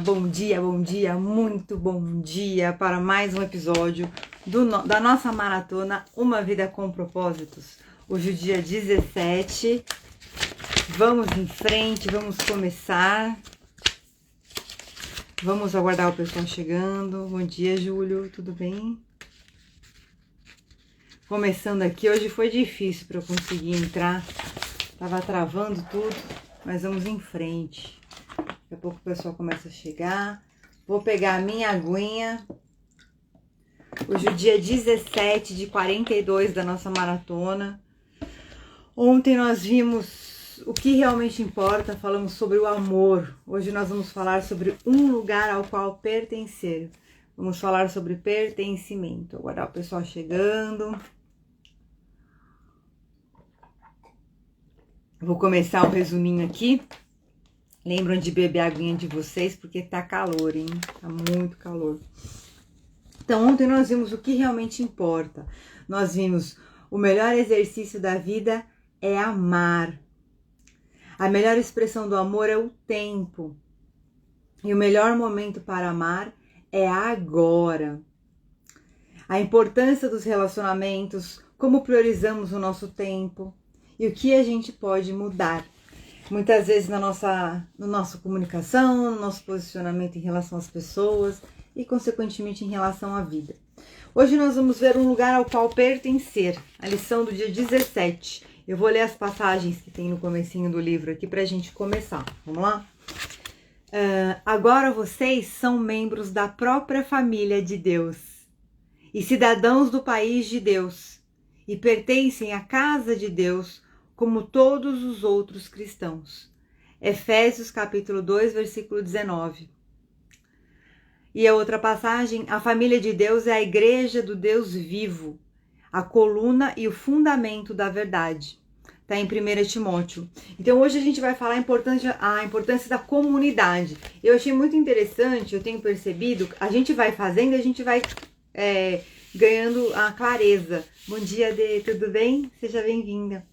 Bom dia, muito bom dia para mais um episódio da nossa maratona Uma Vida com Propósitos. Hoje o dia 17, vamos em frente, vamos começar. Vamos aguardar o pessoal chegando. Bom dia, Júlio, tudo bem? Começando aqui, hoje foi difícil para eu conseguir entrar, tava travando tudo, mas vamos em frente. Daqui a pouco o pessoal começa a chegar. Vou pegar a minha aguinha. Hoje é o dia 17 de 42 da nossa maratona. Ontem nós vimos o que realmente importa, falamos sobre o amor. Hoje nós vamos falar sobre um lugar ao qual pertencer. Vamos falar sobre pertencimento. Aguardar o pessoal chegando. Vou começar o resuminho aqui. Lembram de beber a aguinha de vocês, porque tá calor, hein? Tá muito calor. Então, ontem nós vimos o que realmente importa. Nós vimos o melhor exercício da vida é amar. A melhor expressão do amor é o tempo. E o melhor momento para amar é agora. A importância dos relacionamentos, como priorizamos o nosso tempo e o que a gente pode mudar. Muitas vezes na nossa comunicação, no nosso posicionamento em relação às pessoas e, consequentemente, em relação à vida. Hoje nós vamos ver um lugar ao qual pertencer, a lição do dia 17. Eu vou ler as passagens que tem no comecinho do livro aqui para a gente começar. Vamos lá? Agora vocês são membros da própria família de Deus e cidadãos do país de Deus e pertencem à casa de Deus como todos os outros cristãos. Efésios capítulo 2, versículo 19. E a outra passagem, a família de Deus é a igreja do Deus vivo, a coluna e o fundamento da verdade. Está em 1 Timóteo. Então hoje a gente vai falar a importância da comunidade. Eu achei muito interessante, eu tenho percebido, a gente vai fazendo, a gente vai ganhando a clareza. Bom dia, Dê, tudo bem? Seja bem-vinda.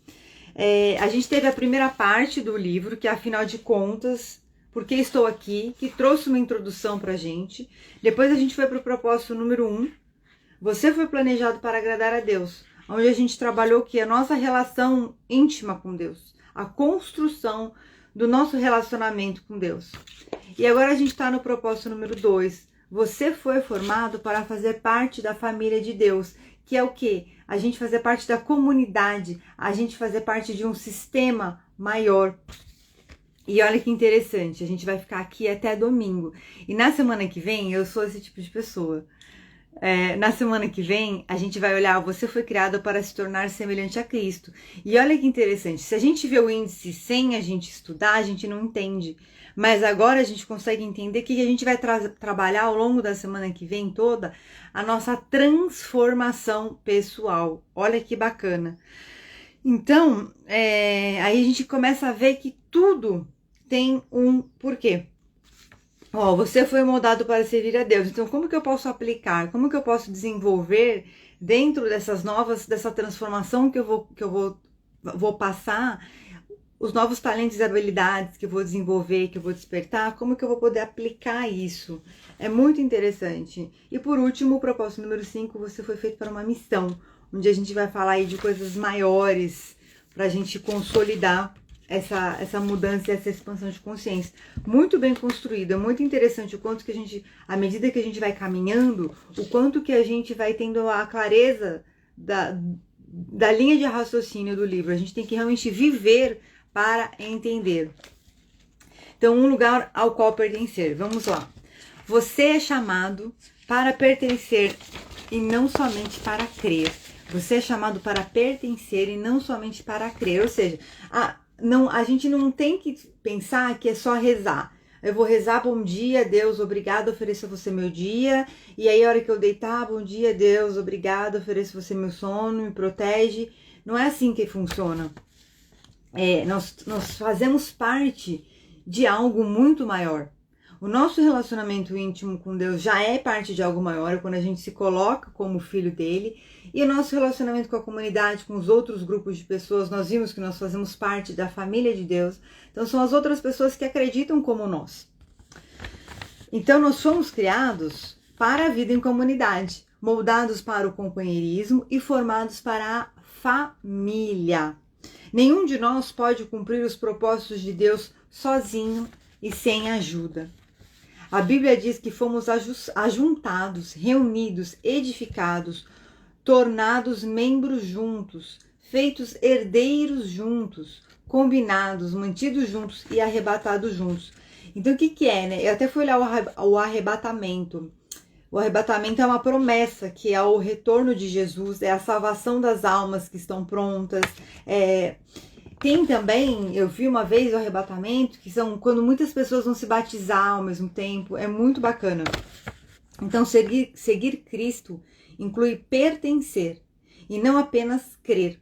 A gente teve a primeira parte do livro, que é afinal de contas, Por que estou aqui, que trouxe uma introdução pra gente. Depois a gente foi pro propósito número 1, você foi planejado para agradar a Deus, onde a gente trabalhou que a nossa relação íntima com Deus, a construção do nosso relacionamento com Deus. E agora a gente está no propósito número 2, você foi formado para fazer parte da família de Deus, que é o quê? A gente fazer parte da comunidade, a gente fazer parte de um sistema maior. E olha que interessante, a gente vai ficar aqui até domingo. E na semana que vem, eu sou esse tipo de pessoa. Na semana que vem, a gente vai olhar, você foi criado para se tornar semelhante a Cristo. E olha que interessante, se a gente vê o índice sem a gente estudar, a gente não entende. Mas agora a gente consegue entender que a gente vai trabalhar ao longo da semana que vem toda a nossa transformação pessoal. Olha que bacana. Então, aí a gente começa a ver que tudo tem um porquê. Você foi moldado para servir a Deus. Então, como que eu posso aplicar? Como que eu posso desenvolver dentro dessa transformação que eu vou passar, os novos talentos e habilidades que eu vou desenvolver, que eu vou despertar, como que eu vou poder aplicar isso? É muito interessante. E por último, o propósito número 5, você foi feito para uma missão, onde a gente vai falar aí de coisas maiores para a gente consolidar essa mudança e essa expansão de consciência. Muito bem construído, é muito interessante o quanto que a gente, à medida que a gente vai caminhando, o quanto que a gente vai tendo a clareza da linha de raciocínio do livro. A gente tem que realmente viver para entender. Então, um lugar ao qual pertencer. Vamos lá. Você é chamado para pertencer e não somente para crer. Você é chamado para pertencer e não somente para crer. Ou seja, a gente não tem que pensar que é só rezar. Eu vou rezar, bom dia, Deus, obrigado, ofereço a você meu dia. E aí, a hora que eu deitar, bom dia, Deus, obrigado, ofereço a você meu sono, me protege. Não é assim que funciona. Nós fazemos parte de algo muito maior. O nosso relacionamento íntimo com Deus já é parte de algo maior, quando a gente se coloca como filho dele. E o nosso relacionamento com a comunidade, com os outros grupos de pessoas, nós vimos que nós fazemos parte da família de Deus. Então são as outras pessoas que acreditam como nós. Então, nós fomos criados para a vida em comunidade, moldados para o companheirismo e formados para a família. Nenhum de nós pode cumprir os propósitos de Deus sozinho e sem ajuda. A Bíblia diz que fomos ajuntados, reunidos, edificados, tornados membros juntos, feitos herdeiros juntos, combinados, mantidos juntos e arrebatados juntos. Então, o que é, né? Eu até fui olhar o arrebatamento. O arrebatamento é uma promessa, que é o retorno de Jesus, é a salvação das almas que estão prontas. Tem também, eu vi uma vez o arrebatamento, que são quando muitas pessoas vão se batizar ao mesmo tempo. É muito bacana. Então, seguir Cristo inclui pertencer e não apenas crer.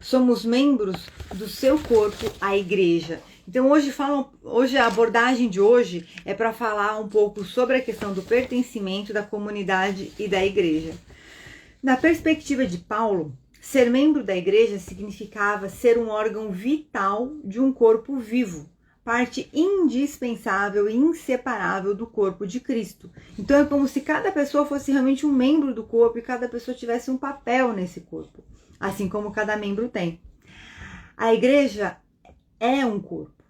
Somos membros do seu corpo, a igreja. Então hoje a abordagem de hoje é para falar um pouco sobre a questão do pertencimento da comunidade e da igreja. Na perspectiva de Paulo, ser membro da igreja significava ser um órgão vital de um corpo vivo, parte indispensável e inseparável do corpo de Cristo. Então é como se cada pessoa fosse realmente um membro do corpo e cada pessoa tivesse um papel nesse corpo, assim como cada membro tem. A igreja é um corpo,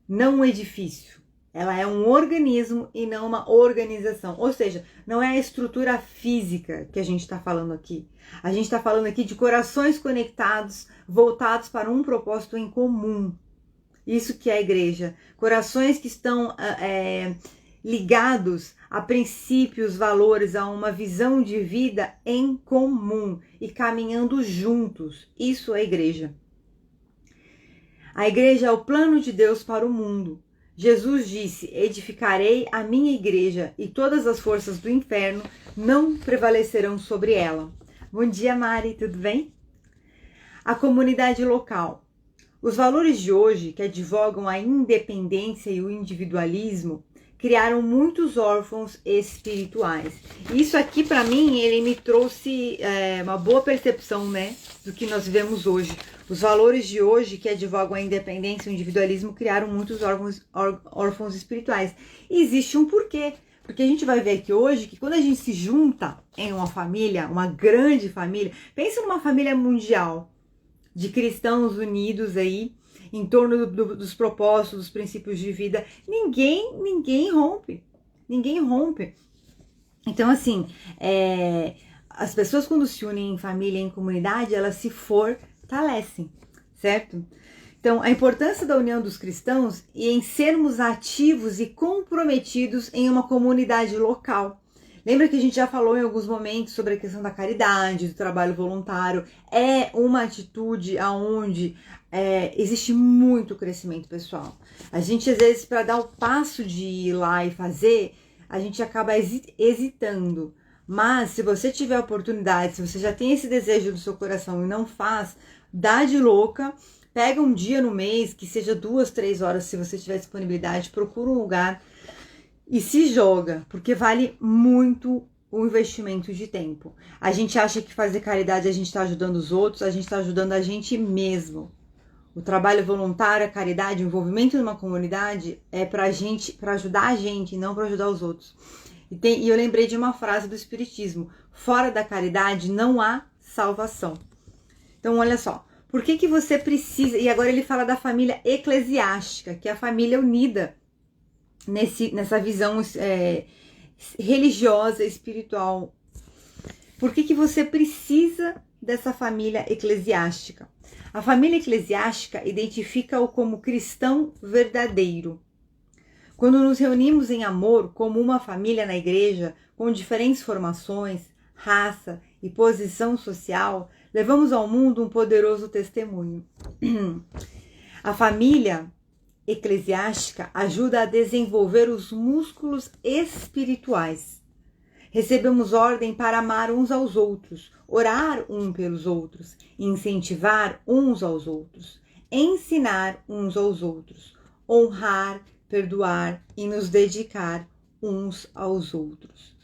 não um edifício. Ela é um organismo e não uma organização. Ou seja, não é a estrutura física que a gente está falando aqui. A gente está falando aqui de corações conectados, voltados para um propósito em comum. Isso que é a igreja. Corações que estão ligados a princípios, valores, a uma visão de vida em comum e caminhando juntos. Isso é a igreja. A igreja é o plano de Deus para o mundo. Jesus disse: edificarei a minha igreja e todas as forças do inferno não prevalecerão sobre ela. Bom dia, Mari, tudo bem? A comunidade local. Os valores de hoje, que advogam a independência e o individualismo, criaram muitos órfãos espirituais. Isso aqui, para mim, ele me trouxe uma boa percepção, né, do que nós vivemos hoje. Os valores de hoje, que advogam a independência e o individualismo, criaram muitos órfãos espirituais. E existe um porquê. Porque a gente vai ver aqui hoje que quando a gente se junta em uma família, uma grande família, pensa numa família mundial de cristãos unidos aí, em torno dos propósitos, dos princípios de vida, ninguém rompe. Ninguém rompe. Então, assim, as pessoas quando se unem em família, em comunidade, elas se fortalecem, certo? Então, a importância da união dos cristãos e em sermos ativos e comprometidos em uma comunidade local. Lembra que a gente já falou em alguns momentos sobre a questão da caridade, do trabalho voluntário. É uma atitude onde existe muito crescimento pessoal. A gente, às vezes, para dar o passo de ir lá e fazer, a gente acaba hesitando. Mas, se você tiver oportunidade, se você já tem esse desejo do seu coração e não faz, dá de louca. Pega um dia no mês, que seja 2, 3 horas, se você tiver disponibilidade, procura um lugar e se joga, porque vale muito o investimento de tempo. A gente acha que fazer caridade a gente está ajudando os outros, a gente está ajudando a gente mesmo. O trabalho voluntário, a caridade, o envolvimento numa comunidade é para ajudar a gente, não para ajudar os outros. E eu lembrei de uma frase do Espiritismo: fora da caridade não há salvação. Então, olha só. Por que você precisa... E agora ele fala da família eclesiástica, que é a família unida nessa visão religiosa, espiritual. Por que você precisa dessa família eclesiástica? A família eclesiástica identifica-o como cristão verdadeiro. Quando nos reunimos em amor como uma família na igreja, com diferentes formações, raça e posição social, levamos ao mundo um poderoso testemunho. A família eclesiástica ajuda a desenvolver os músculos espirituais. Recebemos ordem para amar uns aos outros, orar um pelos outros, incentivar uns aos outros, ensinar uns aos outros, honrar, perdoar e nos dedicar uns aos outros.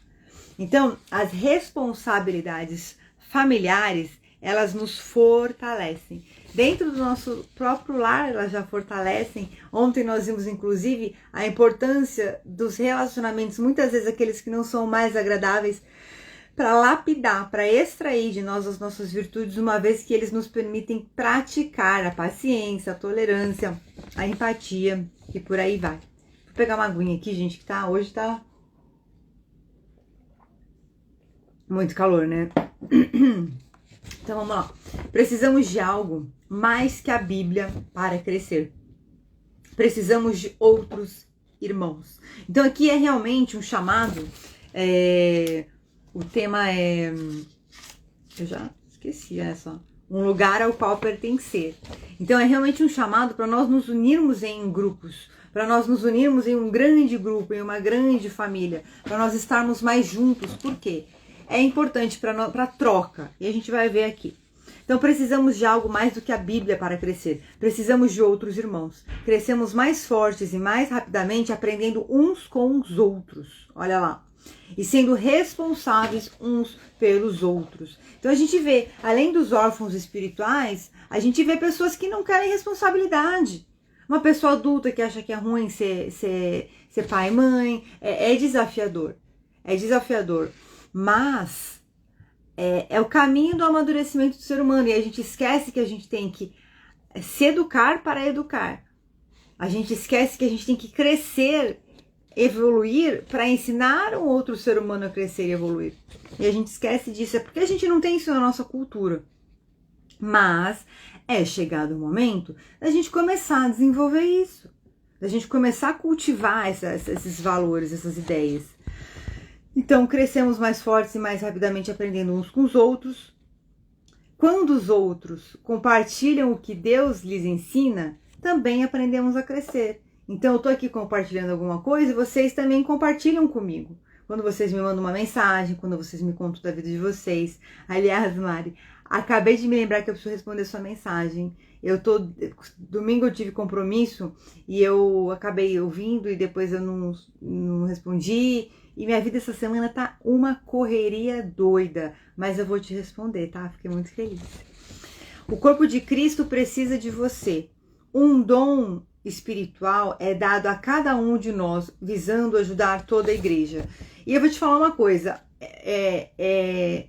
Então, as responsabilidades familiares, elas nos fortalecem. dentro do nosso próprio lar elas já fortalecem. Ontem nós vimos, inclusive, a importância dos relacionamentos, muitas vezes aqueles que não são mais agradáveis, para lapidar, para extrair de nós as nossas virtudes, uma vez que eles nos permitem praticar a paciência, a tolerância, a empatia e por aí vai. Vou pegar uma aguinha aqui, gente, que hoje tá muito calor, né? Então vamos lá. Precisamos de algo mais que a Bíblia para crescer. Precisamos de outros irmãos. Então aqui é realmente um chamado. O tema é... Eu já esqueci essa. Um lugar ao qual pertencer. Então é realmente um chamado para nós nos unirmos em grupos. Para nós nos unirmos em um grande grupo, em uma grande família. Para nós estarmos mais juntos. Por quê? É importante para troca. E a gente vai ver aqui. Então precisamos de algo mais do que a Bíblia para crescer. Precisamos de outros irmãos. Crescemos mais fortes e mais rapidamente aprendendo uns com os outros. Olha lá. E sendo responsáveis uns pelos outros. Então a gente vê, além dos órfãos espirituais, a gente vê pessoas que não querem responsabilidade. Uma pessoa adulta que acha que é ruim ser pai e mãe, é desafiador. É desafiador. Mas é o caminho do amadurecimento do ser humano. E a gente esquece que a gente tem que se educar para educar. A gente esquece que a gente tem que crescer, evoluir para ensinar um outro ser humano a crescer e evoluir. E a gente esquece disso, é porque a gente não tem isso na nossa cultura. Mas é chegado o momento da gente começar a desenvolver isso, da gente começar a cultivar esses valores, essas ideias. Então crescemos mais fortes e mais rapidamente aprendendo uns com os outros. Quando os outros compartilham o que Deus lhes ensina, também aprendemos a crescer. Então eu tô aqui compartilhando alguma coisa e vocês também compartilham comigo. Quando vocês me mandam uma mensagem, quando vocês me contam da vida de vocês. Aliás, Mari, acabei de me lembrar que eu preciso responder sua mensagem. Domingo eu tive compromisso e eu acabei ouvindo e depois eu não respondi. E minha vida essa semana tá uma correria doida. Mas eu vou te responder, tá? Fiquei muito feliz. O corpo de Cristo precisa de você. Um dom espiritual é dado a cada um de nós, visando ajudar toda a igreja. E eu vou te falar uma coisa, é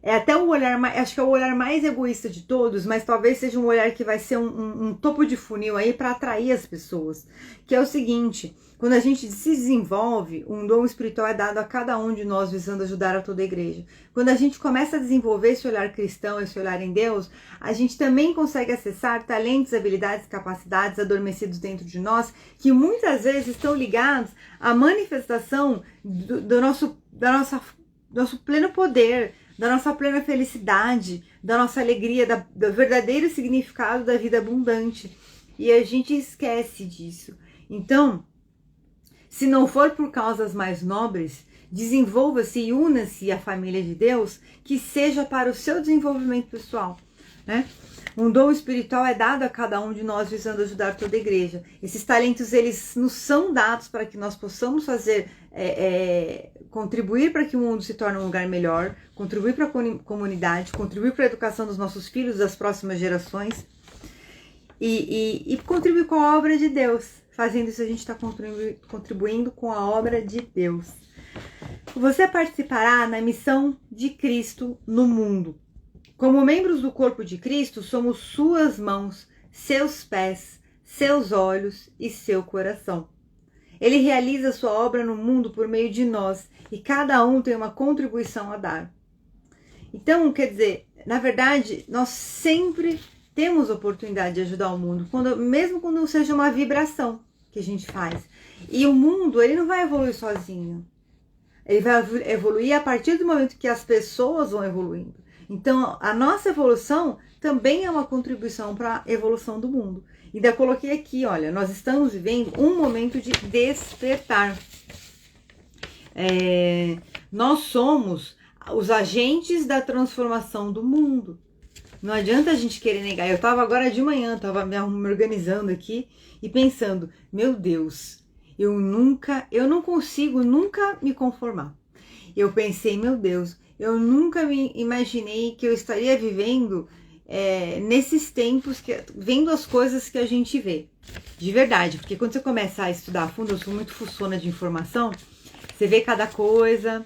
até o olhar, acho que é o olhar mais egoísta de todos, mas talvez seja um olhar que vai ser um topo de funil aí para atrair as pessoas, que é o seguinte: quando a gente se desenvolve, um dom espiritual é dado a cada um de nós, visando ajudar a toda a igreja. Quando a gente começa a desenvolver esse olhar cristão, esse olhar em Deus, a gente também consegue acessar talentos, habilidades, capacidades adormecidos dentro de nós, que muitas vezes estão ligados à manifestação do nosso pleno poder, da nossa plena felicidade, da nossa alegria, do verdadeiro significado da vida abundante. E a gente esquece disso. Então, se não for por causas mais nobres, desenvolva-se e una-se à família de Deus, que seja para o seu desenvolvimento pessoal, né? Um dom espiritual é dado a cada um de nós, visando ajudar toda a igreja. Esses talentos, eles nos são dados para que nós possamos contribuir para que o mundo se torne um lugar melhor, contribuir para a comunidade, contribuir para a educação dos nossos filhos, das próximas gerações, e contribuir com a obra de Deus. Fazendo isso, a gente está contribuindo com a obra de Deus. Você participará na missão de Cristo no mundo. Como membros do corpo de Cristo, somos suas mãos, seus pés, seus olhos e seu coração. Ele realiza sua obra no mundo por meio de nós e cada um tem uma contribuição a dar. Então, quer dizer, na verdade, nós sempre temos oportunidade de ajudar o mundo, mesmo quando seja uma vibração que a gente faz. E o mundo, ele não vai evoluir sozinho. Ele vai evoluir a partir do momento que as pessoas vão evoluindo. Então, a nossa evolução também é uma contribuição para a evolução do mundo. E daí eu coloquei aqui, olha, nós estamos vivendo um momento de despertar. Nós somos os agentes da transformação do mundo. Não adianta a gente querer negar. Eu estava agora de manhã, estava me organizando aqui e pensando, meu Deus, eu não consigo nunca me conformar. Eu pensei, meu Deus, eu nunca me imaginei que eu estaria vivendo nesses tempos, vendo as coisas que a gente vê. De verdade, porque quando você começa a estudar a fundo, eu sou muito fuçona de informação, você vê cada coisa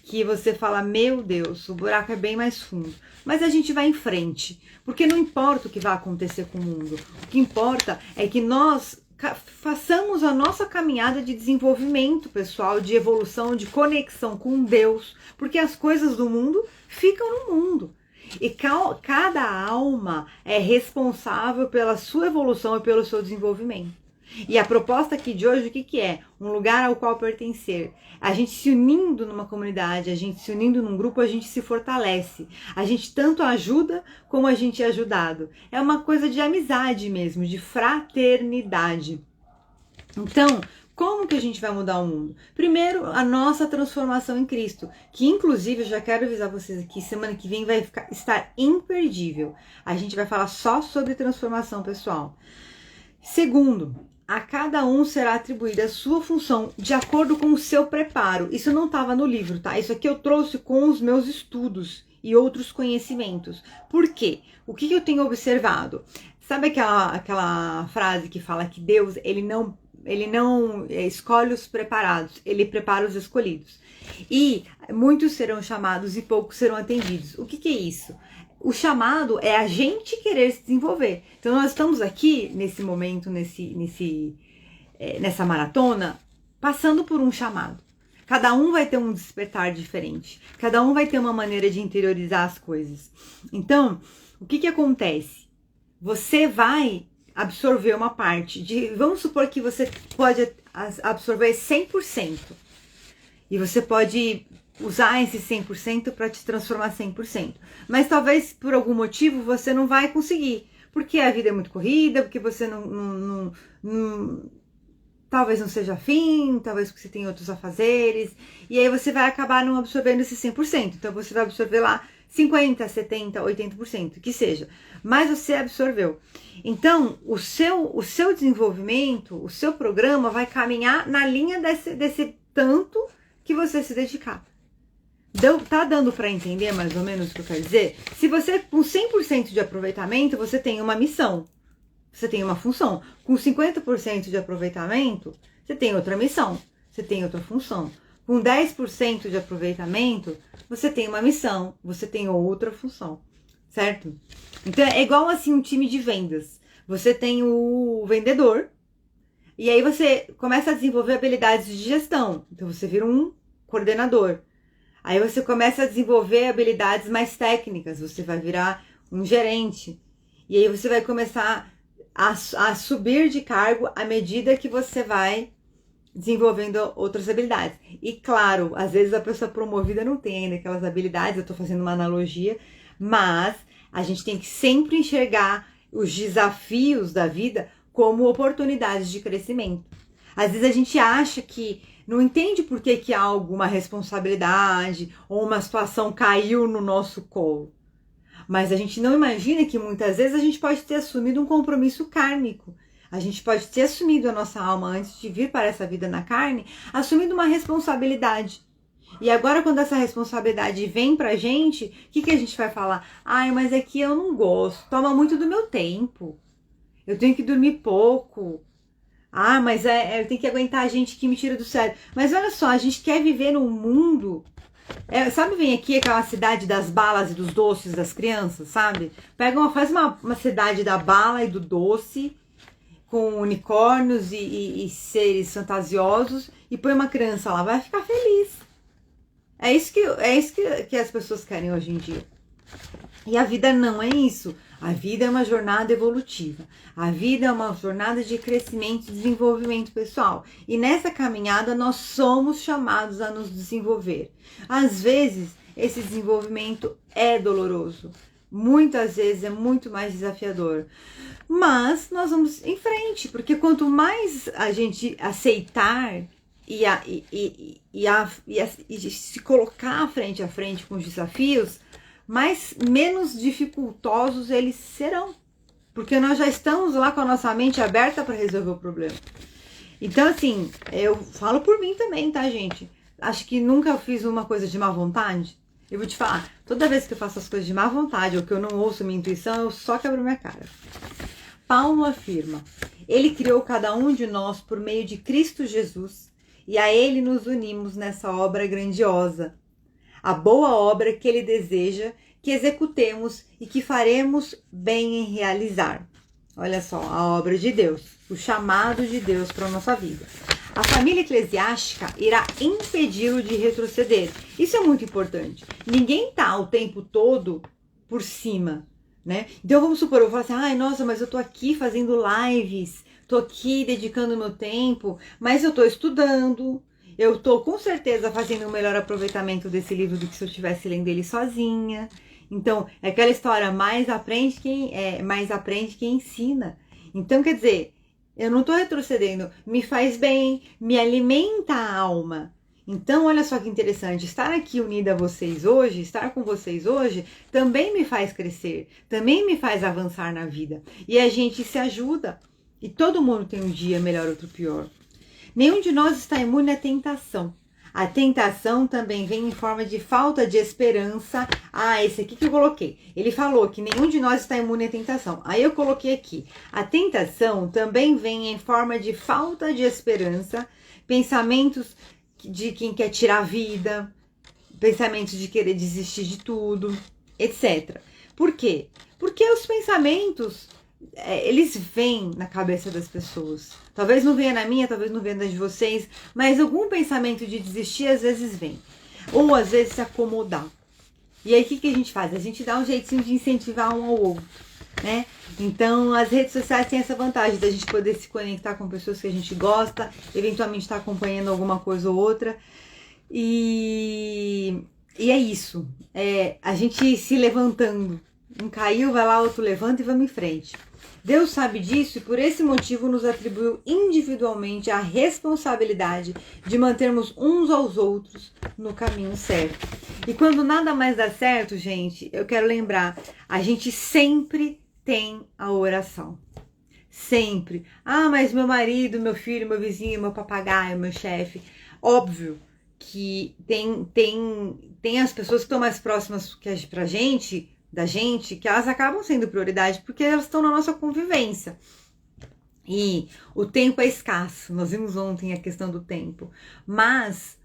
que você fala, meu Deus, o buraco é bem mais fundo. Mas a gente vai em frente, porque não importa o que vai acontecer com o mundo. O que importa é que nós façamos a nossa caminhada de desenvolvimento pessoal, de evolução, de conexão com Deus, porque as coisas do mundo ficam no mundo. E cada alma é responsável pela sua evolução e pelo seu desenvolvimento. E a proposta aqui de hoje, o que é? Um lugar ao qual pertencer. A gente se unindo numa comunidade, a gente se unindo num grupo, a gente se fortalece. A gente tanto ajuda como a gente é ajudado. É uma coisa de amizade mesmo, de fraternidade. Então, como que a gente vai mudar o mundo? Primeiro, a nossa transformação em Cristo, que inclusive eu já quero avisar vocês aqui, semana que vem vai estar imperdível. A gente vai falar só sobre transformação pessoal. Segundo, a cada um será atribuída a sua função de acordo com o seu preparo. Isso não estava no livro, tá? Isso aqui eu trouxe com os meus estudos e outros conhecimentos. Por quê? O que eu tenho observado? Sabe aquela frase que fala que Deus, ele não escolhe os preparados, ele prepara os escolhidos. E muitos serão chamados e poucos serão atendidos. O que é isso? O chamado é a gente querer se desenvolver. Então nós estamos aqui nesse momento, nessa maratona, passando por um chamado. Cada um vai ter um despertar diferente. Cada um vai ter uma maneira de interiorizar as coisas. Então, o que acontece? Você vai absorver uma parte vamos supor que você pode absorver 100%. E você pode usar esse 100% para te transformar 100%. Mas talvez por algum motivo você não vai conseguir. Porque a vida é muito corrida, porque você talvez não seja afim, talvez porque você tem outros afazeres. E aí você vai acabar não absorvendo esse 100%. Então você vai absorver lá 50%, 70%, 80%, que seja. Mas você absorveu. Então, o seu desenvolvimento, o seu programa vai caminhar na linha desse tanto que você se dedicar. Tá dando para entender mais ou menos o que eu quero dizer? Se você, com 100% de aproveitamento, você tem uma missão, você tem uma função. Com 50% de aproveitamento, você tem outra missão, você tem outra função. Com 10% de aproveitamento, você tem uma missão, você tem outra função, certo? Então é igual assim um time de vendas. Você tem o vendedor, e aí você começa a desenvolver habilidades de gestão. Então você vira um coordenador. Aí você começa a desenvolver habilidades mais técnicas, você vai virar um gerente. E aí você vai começar a subir de cargo à medida que você vai desenvolvendo outras habilidades. E claro, às vezes a pessoa promovida não tem ainda aquelas habilidades, eu estou fazendo uma analogia, mas a gente tem que sempre enxergar os desafios da vida como oportunidades de crescimento. Às vezes a gente acha que não entende por que algo, uma responsabilidade ou uma situação caiu no nosso colo. Mas a gente não imagina que muitas vezes a gente pode ter assumido um compromisso kármico. A gente pode ter assumido a nossa alma antes de vir para essa vida na carne, assumindo uma responsabilidade. E agora quando essa responsabilidade vem pra gente, o que a gente vai falar? Ai, mas é que eu não gosto, toma muito do meu tempo. Eu tenho que dormir pouco. Ah, mas eu tenho que aguentar a gente que me tira do sério. Mas olha só, a gente quer viver num mundo... sabe, vem aqui aquela cidade das balas e dos doces das crianças, sabe? Faz uma cidade da bala e do doce, com unicórnios e seres fantasiosos, e põe uma criança lá, vai ficar feliz. É isso que as pessoas querem hoje em dia. E a vida não é isso. A vida é uma jornada evolutiva. A vida é uma jornada de crescimento e desenvolvimento pessoal. E nessa caminhada nós somos chamados a nos desenvolver. Às vezes, esse desenvolvimento é doloroso. Muitas vezes é muito mais desafiador. Mas nós vamos em frente, porque quanto mais a gente aceitar e se colocar frente a frente com os desafios, menos dificultosos eles serão. Porque nós já estamos lá com a nossa mente aberta para resolver o problema. Então, assim, eu falo por mim também, tá, gente? Acho que nunca fiz uma coisa de má vontade. Eu vou te falar, toda vez que eu faço as coisas de má vontade ou que eu não ouço minha intuição, eu só quebro minha cara. Paulo afirma, ele criou cada um de nós por meio de Cristo Jesus e a ele nos unimos nessa obra grandiosa. A boa obra que ele deseja que executemos e que faremos bem em realizar. Olha só, a obra de Deus, o chamado de Deus para a nossa vida. A família eclesiástica irá impedi-lo de retroceder. Isso é muito importante. Ninguém está o tempo todo por cima, né? Então vamos supor, eu vou falar assim, ai, nossa, mas eu tô aqui fazendo lives, tô aqui dedicando meu tempo, mas eu tô estudando, eu tô com certeza fazendo um melhor aproveitamento desse livro do que se eu estivesse lendo ele sozinha. Então, é aquela história, mais aprende quem ensina. Então, quer dizer, eu não tô retrocedendo, me faz bem, me alimenta a alma. Então, olha só que interessante, estar aqui unida a vocês hoje, estar com vocês hoje, também me faz crescer, também me faz avançar na vida. E a gente se ajuda. E todo mundo tem um dia melhor, outro pior. Nenhum de nós está imune à tentação. A tentação também vem em forma de falta de esperança. Ah, esse aqui que eu coloquei. Ele falou que nenhum de nós está imune à tentação. Aí eu coloquei aqui. A tentação também vem em forma de falta de esperança, pensamentos de quem quer tirar a vida, pensamentos de querer desistir de tudo, etc. Por quê? Porque os pensamentos, eles vêm na cabeça das pessoas. Talvez não venha na minha, talvez não venha na de vocês, mas algum pensamento de desistir às vezes vem. Ou às vezes se acomodar. E aí o que a gente faz? A gente dá um jeitinho de incentivar um ao outro, né? Então as redes sociais têm essa vantagem da gente poder se conectar com pessoas que a gente gosta, eventualmente estar acompanhando alguma coisa ou outra. E é isso. A gente se levantando. Um caiu, vai lá, outro levanta e vamos em frente. Deus sabe disso e por esse motivo nos atribuiu individualmente a responsabilidade de mantermos uns aos outros no caminho certo. E quando nada mais dá certo, gente, eu quero lembrar, a gente sempre tem a oração. Sempre. Ah, mas meu marido, meu filho, meu vizinho, meu papagaio, meu chefe. Óbvio que tem as pessoas que estão mais próximas da gente, que elas acabam sendo prioridade porque elas estão na nossa convivência. E o tempo é escasso, nós vimos ontem a questão do tempo. Mas,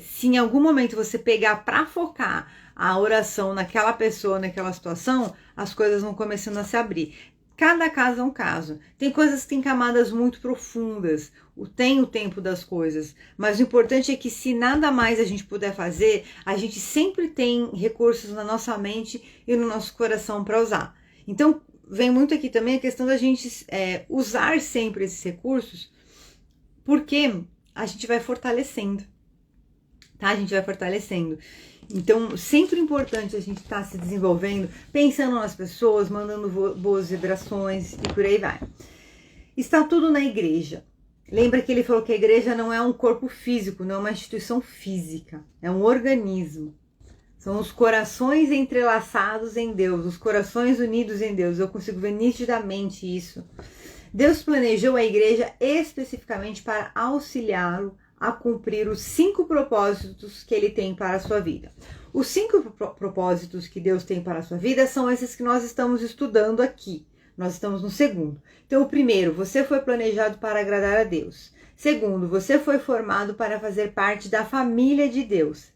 se em algum momento você pegar para focar a oração naquela pessoa, naquela situação, as coisas vão começando a se abrir. Cada caso é um caso. Tem coisas que têm camadas muito profundas. Tem o tempo das coisas. Mas o importante é que se nada mais a gente puder fazer, a gente sempre tem recursos na nossa mente e no nosso coração para usar. Então, vem muito aqui também a questão da gente usar sempre esses recursos, porque a gente vai fortalecendo. Tá? A gente vai fortalecendo. Então, sempre importante a gente estar se desenvolvendo, pensando nas pessoas, mandando boas vibrações e por aí vai. Está tudo na igreja. Lembra que ele falou que a igreja não é um corpo físico, não é uma instituição física, é um organismo. São os corações entrelaçados em Deus, os corações unidos em Deus. Eu consigo ver nitidamente isso. Deus planejou a igreja especificamente para auxiliá-lo a cumprir os 5 propósitos que ele tem para a sua vida. Os 5 propósitos que Deus tem para a sua vida são esses que nós estamos estudando aqui. Nós estamos no segundo. Então, o primeiro, você foi planejado para agradar a Deus. Segundo, você foi formado para fazer parte da família de Deus.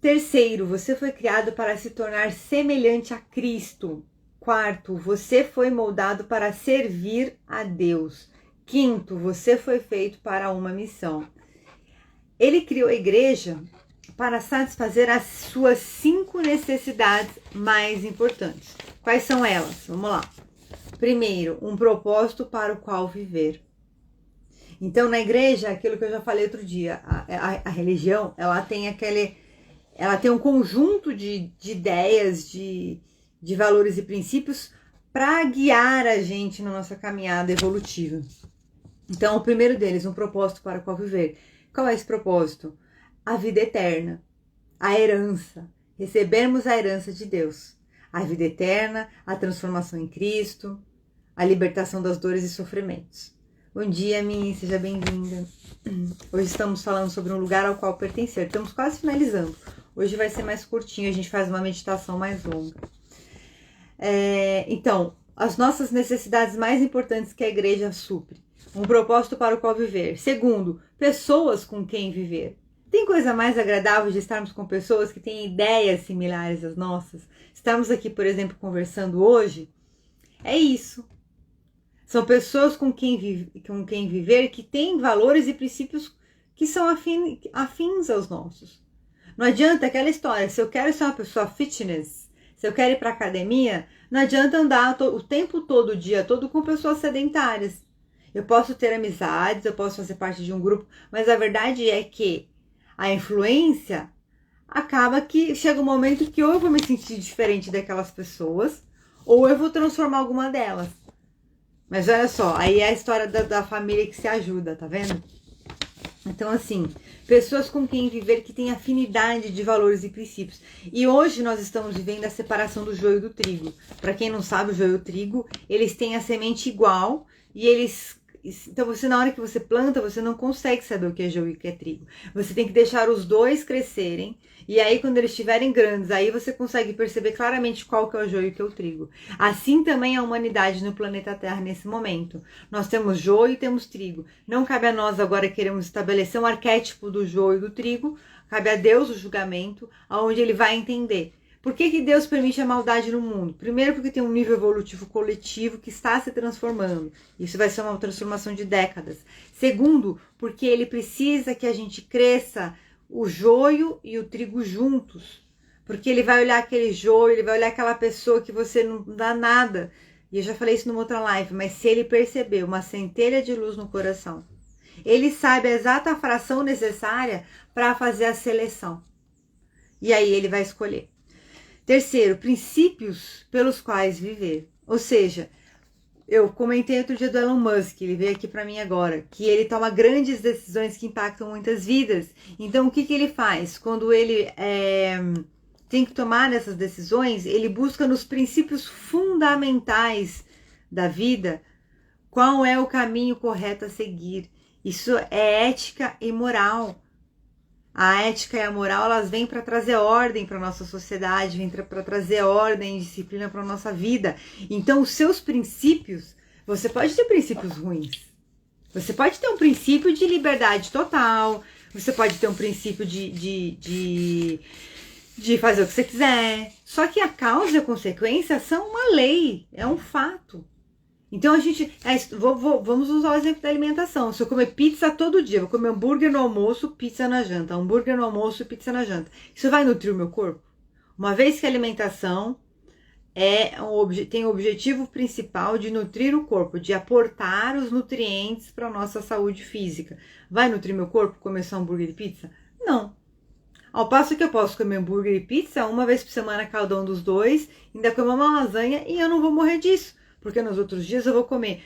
Terceiro, você foi criado para se tornar semelhante a Cristo. Quarto, você foi moldado para servir a Deus. Quinto, você foi feito para uma missão. Ele criou a igreja para satisfazer as suas 5 necessidades mais importantes. Quais são elas? Vamos lá. Primeiro, um propósito para o qual viver. Então, na igreja, aquilo que eu já falei outro dia, a religião, ela tem um conjunto de ideias, de valores e princípios para guiar a gente na nossa caminhada evolutiva. Então, o primeiro deles, um propósito para o qual viver. Qual é esse propósito? A vida eterna, a herança, recebermos a herança de Deus, a vida eterna, a transformação em Cristo, a libertação das dores e sofrimentos. Bom dia, Minnie, seja bem-vinda. Hoje estamos falando sobre um lugar ao qual pertencer, estamos quase finalizando. Hoje vai ser mais curtinho, a gente faz uma meditação mais longa. Então, as nossas necessidades mais importantes que a igreja supre. Um propósito para o qual viver. Segundo, pessoas com quem viver. Tem coisa mais agradável de estarmos com pessoas que têm ideias similares às nossas? Estamos aqui, por exemplo, conversando hoje. É isso. São pessoas com quem viver que têm valores e princípios que são afins aos nossos. Não adianta aquela história, se eu quero ser uma pessoa fitness, se eu quero ir para academia, não adianta andar o tempo todo, o dia todo com pessoas sedentárias. Eu posso ter amizades, eu posso fazer parte de um grupo, mas a verdade é que a influência acaba que chega um momento que ou eu vou me sentir diferente daquelas pessoas, ou eu vou transformar alguma delas. Mas olha só, aí é a história da família que se ajuda, tá vendo? Então, assim, pessoas com quem viver que têm afinidade de valores e princípios. E hoje nós estamos vivendo a separação do joio do trigo. Para quem não sabe, o joio e o trigo, eles têm a semente igual e eles... Então, na hora que você planta, você não consegue saber o que é joio e o que é trigo. Você tem que deixar os dois crescerem. E aí, quando eles estiverem grandes, aí você consegue perceber claramente qual que é o joio e o que é o trigo. Assim também a humanidade no planeta Terra nesse momento. Nós temos joio e temos trigo. Não cabe a nós agora queremos estabelecer um arquétipo do joio e do trigo. Cabe a Deus o julgamento, aonde ele vai entender. Por que Deus permite a maldade no mundo? Primeiro, porque tem um nível evolutivo coletivo que está se transformando. Isso vai ser uma transformação de décadas. Segundo, porque ele precisa que a gente cresça o joio e o trigo juntos. Porque ele vai olhar aquele joio, ele vai olhar aquela pessoa que você não dá nada. E eu já falei isso numa outra live, mas se ele perceber uma centelha de luz no coração, ele sabe a exata fração necessária para fazer a seleção. E aí ele vai escolher. Terceiro, princípios pelos quais viver. Ou seja, eu comentei outro dia do Elon Musk, ele veio aqui para mim agora, que ele toma grandes decisões que impactam muitas vidas. Então, o que ele faz? Quando ele tem que tomar essas decisões, ele busca nos princípios fundamentais da vida qual é o caminho correto a seguir. Isso é ética e moral. A ética e a moral, elas vêm para trazer ordem para a nossa sociedade, vêm para trazer ordem e disciplina para a nossa vida. Então, os seus princípios, você pode ter princípios ruins. Você pode ter um princípio de liberdade total, você pode ter um princípio de fazer o que você quiser. Só que a causa e a consequência são uma lei, é um fato. Então a gente, vamos usar o exemplo da alimentação. Se eu comer pizza todo dia, vou comer hambúrguer no almoço, pizza na janta, hambúrguer no almoço e pizza na janta. Isso vai nutrir o meu corpo? Uma vez que a alimentação tem o objetivo principal de nutrir o corpo, de aportar os nutrientes para a nossa saúde física. Vai nutrir meu corpo comer só hambúrguer e pizza? Não. Ao passo que eu posso comer hambúrguer e pizza uma vez por semana cada um dos dois, ainda comer uma lasanha e eu não vou morrer disso. Porque nos outros dias eu vou comer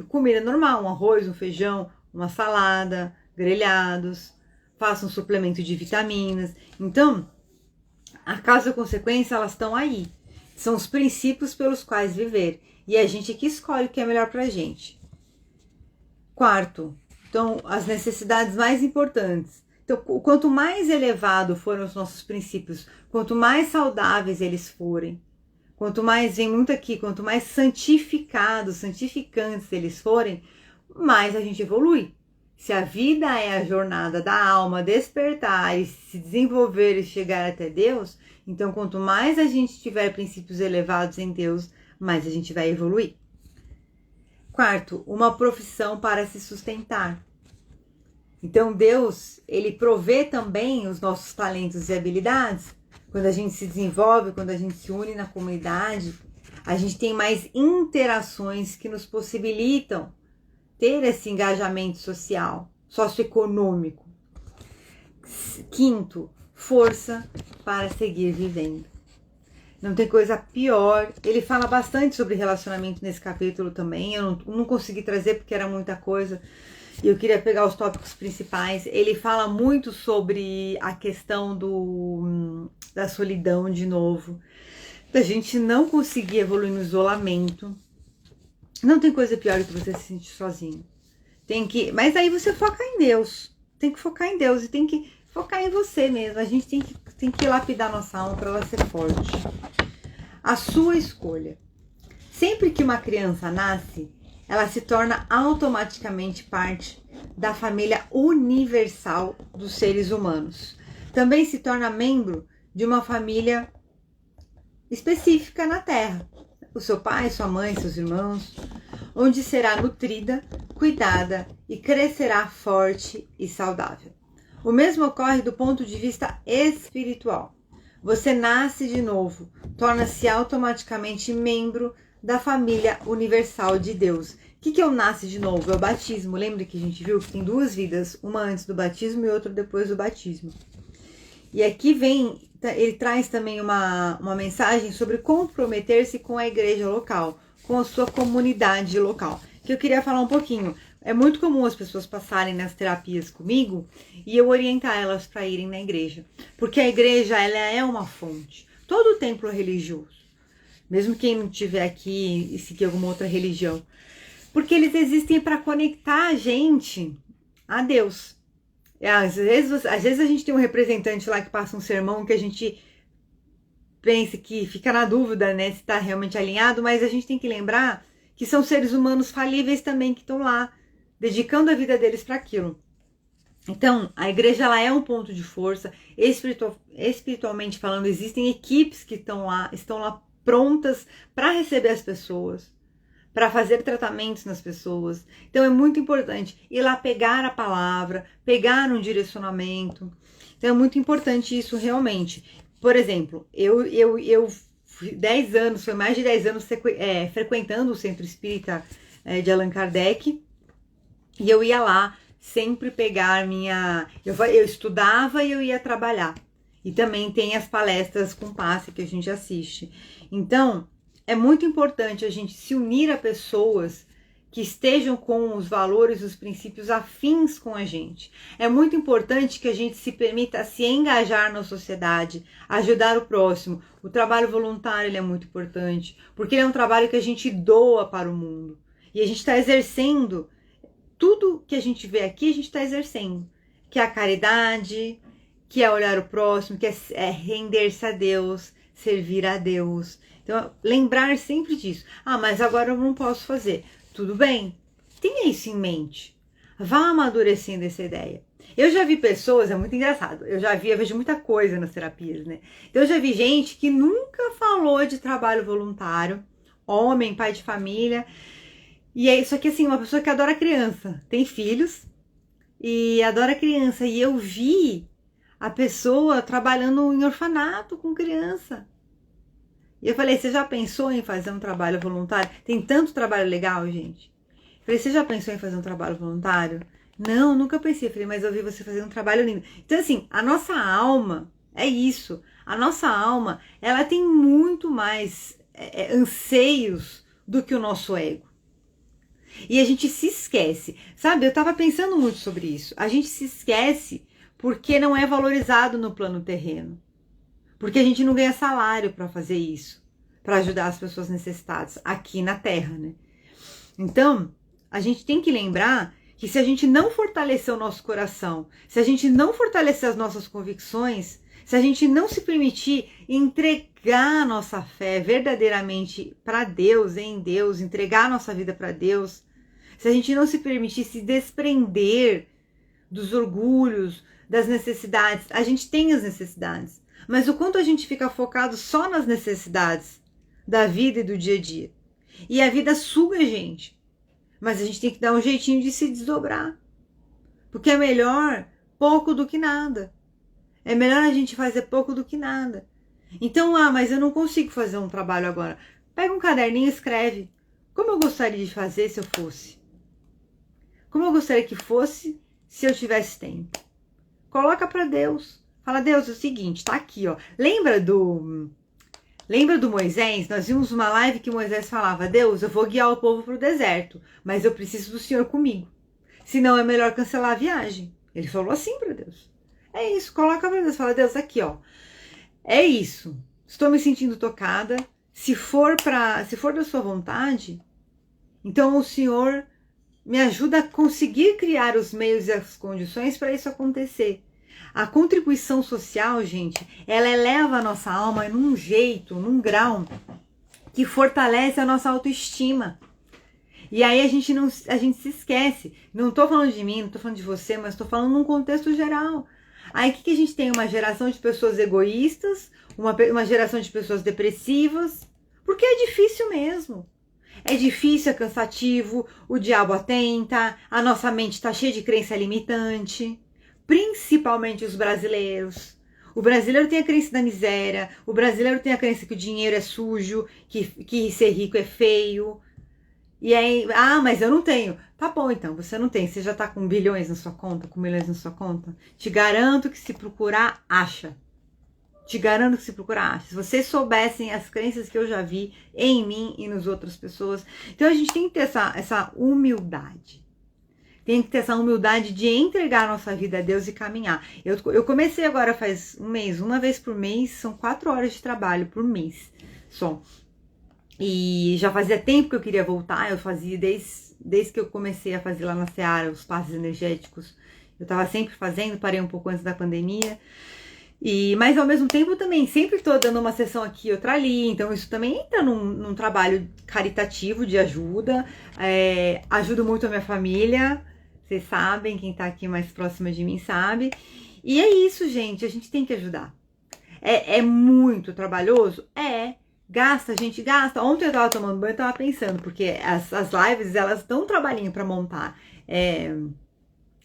comida normal, um arroz, um feijão, uma salada, grelhados, faço um suplemento de vitaminas. Então, a causa e a consequência, elas estão aí. São os princípios pelos quais viver. E é a gente que escolhe o que é melhor pra gente. Quarto, então, as necessidades mais importantes. Então, quanto mais elevado forem os nossos princípios, quanto mais saudáveis eles forem, quanto mais, vem muito aqui, quanto mais santificados, santificantes eles forem, mais a gente evolui. Se a vida é a jornada da alma despertar e se desenvolver e chegar até Deus, então quanto mais a gente tiver princípios elevados em Deus, mais a gente vai evoluir. Quarto, uma profissão para se sustentar. Então Deus, ele provê também os nossos talentos e habilidades. Quando a gente se desenvolve, quando a gente se une na comunidade, a gente tem mais interações que nos possibilitam ter esse engajamento social, socioeconômico. Quinto, força para seguir vivendo. Não tem coisa pior. Ele fala bastante sobre relacionamento nesse capítulo também. Eu não consegui trazer porque era muita coisa. E eu queria pegar os tópicos principais. Ele fala muito sobre a questão da solidão de novo. Da gente não conseguir evoluir no isolamento. Não tem coisa pior do que você se sentir sozinho. Mas aí você foca em Deus. Tem que focar em Deus e tem que focar em você mesmo. A gente tem que tem que lapidar nossa alma para ela ser forte. A sua escolha. Sempre que uma criança nasce, ela se torna automaticamente parte da família universal dos seres humanos. Também se torna membro de uma família específica na Terra. O seu pai, sua mãe, seus irmãos, onde será nutrida, cuidada e crescerá forte e saudável. O mesmo ocorre do ponto de vista espiritual. Você nasce de novo, torna-se automaticamente membro da família universal de Deus. O que é o nasce de novo? É o batismo. Lembra que a gente viu que tem duas vidas, uma antes do batismo e outra depois do batismo. E aqui ele traz também uma mensagem sobre comprometer-se com a igreja local, com a sua comunidade local, que eu queria falar um pouquinho. É muito comum as pessoas passarem nas terapias comigo e eu orientar elas para irem na igreja, porque a igreja ela é uma fonte. Todo templo religioso, mesmo quem não estiver aqui e seguir alguma outra religião, porque eles existem para conectar a gente a Deus. Às vezes a gente tem um representante lá que passa um sermão que a gente pensa que fica na dúvida, né, se está realmente alinhado, mas a gente tem que lembrar que são seres humanos falíveis também que estão lá, dedicando a vida deles para aquilo. Então, a igreja ela é um ponto de força, espiritualmente falando, existem equipes que estão lá prontas para receber as pessoas, para fazer tratamentos nas pessoas. Então é muito importante ir lá pegar a palavra, pegar um direcionamento. Então é muito importante isso realmente. Por exemplo, eu 10 anos, foi mais de 10 anos frequentando o Centro Espírita de Allan Kardec, e eu ia lá sempre pegar eu estudava e eu ia trabalhar. E também tem as palestras com passe que a gente assiste. Então, é muito importante a gente se unir a pessoas que estejam com os valores e os princípios afins com a gente. É muito importante que a gente se permita se engajar na sociedade, ajudar o próximo. O trabalho voluntário ele é muito importante, porque ele é um trabalho que a gente doa para o mundo. E a gente está exercendo, tudo que a gente vê aqui, a gente está exercendo. Que é a caridade, que é olhar o próximo, que é render-se a Deus, servir a Deus. Então, lembrar sempre disso. Ah, mas agora eu não posso fazer. Tudo bem, tenha isso em mente. Vá amadurecendo essa ideia. Eu já vi pessoas, é muito engraçado, eu vejo muita coisa nas terapias, né? Então, eu já vi gente que nunca falou de trabalho voluntário, homem, pai de família, e é isso aqui, assim, uma pessoa que adora criança, tem filhos e adora criança, e eu vi a pessoa trabalhando em orfanato com criança. E eu falei, você já pensou em fazer um trabalho voluntário? Tem tanto trabalho legal, gente. Eu falei, você já pensou em fazer um trabalho voluntário? Não, nunca pensei. Eu falei, mas eu vi você fazer um trabalho lindo. Então, assim, a nossa alma, é isso. A nossa alma, ela tem muito mais anseios do que o nosso ego. E a gente se esquece. Sabe, eu tava pensando muito sobre isso. A gente se esquece porque não é valorizado no plano terreno. Porque a gente não ganha salário para fazer isso, para ajudar as pessoas necessitadas aqui na Terra, né? Então, a gente tem que lembrar que se a gente não fortalecer o nosso coração, se a gente não fortalecer as nossas convicções, se a gente não se permitir entregar a nossa fé verdadeiramente para Deus, em Deus, entregar a nossa vida para Deus, se a gente não se permitir se desprender dos orgulhos, das necessidades, a gente tem as necessidades, mas o quanto a gente fica focado só nas necessidades da vida e do dia a dia. E a vida suga a gente. Mas a gente tem que dar um jeitinho de se desdobrar. Porque é melhor pouco do que nada. É melhor a gente fazer pouco do que nada. Então, mas eu não consigo fazer um trabalho agora. Pega um caderninho e escreve. Como eu gostaria de fazer se eu fosse? Como eu gostaria que fosse se eu tivesse tempo? Coloca para Deus. Fala, Deus, é o seguinte, tá aqui, ó. Lembra do Moisés? Nós vimos uma live que Moisés falava, Deus, eu vou guiar o povo pro deserto, mas eu preciso do Senhor comigo. Senão é melhor cancelar a viagem. Ele falou assim para Deus. É isso, coloca para Deus. Fala, Deus, aqui, ó. É isso. Estou me sentindo tocada. Se for da sua vontade, então o Senhor me ajuda a conseguir criar os meios e as condições para isso acontecer. A contribuição social, gente, ela eleva a nossa alma num jeito, num grau que fortalece a nossa autoestima. E aí a gente se esquece. Não tô falando de mim, não tô falando de você, mas tô falando num contexto geral. Aí o que a gente tem? Uma geração de pessoas egoístas, uma geração de pessoas depressivas, porque é difícil mesmo. É difícil, é cansativo, o diabo atenta, a nossa mente tá cheia de crença limitante, principalmente os brasileiros. O brasileiro tem a crença da miséria, o brasileiro tem a crença que o dinheiro é sujo, que ser rico é feio. E aí, mas eu não tenho. Tá bom, então, você não tem. Você já tá com bilhões na sua conta, com milhões na sua conta? Te garanto que se procurar, acha. Te garanto que se procurar, acha. Se vocês soubessem as crenças que eu já vi em mim e nas outras pessoas. Então, a gente tem que ter essa humildade. Tem que ter essa humildade de entregar a nossa vida a Deus e caminhar. Eu comecei agora faz um mês, uma vez por mês, são 4 horas de trabalho por mês só. E já fazia tempo que eu queria voltar, eu fazia desde que eu comecei a fazer lá na Seara os passes energéticos. Eu tava sempre fazendo, parei um pouco antes da pandemia. Mas ao mesmo tempo também, sempre tô dando uma sessão aqui, outra ali. Então isso também entra num trabalho caritativo de ajuda. Ajudo muito a minha família, vocês sabem, quem tá aqui mais próxima de mim sabe. E é isso, gente, a gente tem que ajudar. É muito trabalhoso? Gasta, a gente gasta. Ontem eu tava tomando banho e tava pensando, porque as lives, elas dão um trabalhinho pra montar.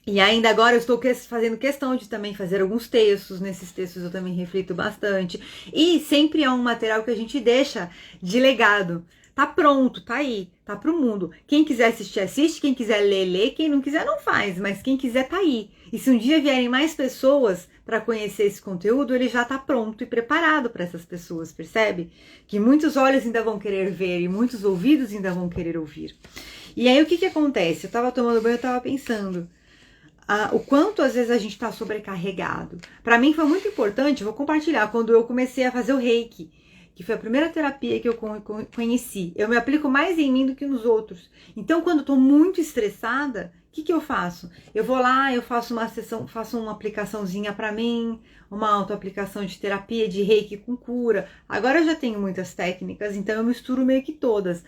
E ainda agora eu estou fazendo questão de também fazer alguns textos. Nesses textos eu também reflito bastante. E sempre é um material que a gente deixa de legado. Tá pronto, tá aí, tá pro mundo. Quem quiser assistir, assiste. Quem quiser ler, lê. Quem não quiser, não faz. Mas quem quiser, tá aí. E se um dia vierem mais pessoas para conhecer esse conteúdo, ele já tá pronto e preparado para essas pessoas, percebe? Que muitos olhos ainda vão querer ver e muitos ouvidos ainda vão querer ouvir. E aí o que acontece? Eu tava tomando banho, eu tava pensando o quanto às vezes a gente tá sobrecarregado. Para mim foi muito importante, vou compartilhar, quando eu comecei a fazer o Reiki, que foi a primeira terapia que eu conheci. Eu me aplico mais em mim do que nos outros. Então, quando eu tô muito estressada, o que eu faço? Eu vou lá, eu faço uma sessão, faço uma aplicaçãozinha para mim, uma autoaplicação de terapia de Reiki com cura. Agora eu já tenho muitas técnicas, então eu misturo meio que todas.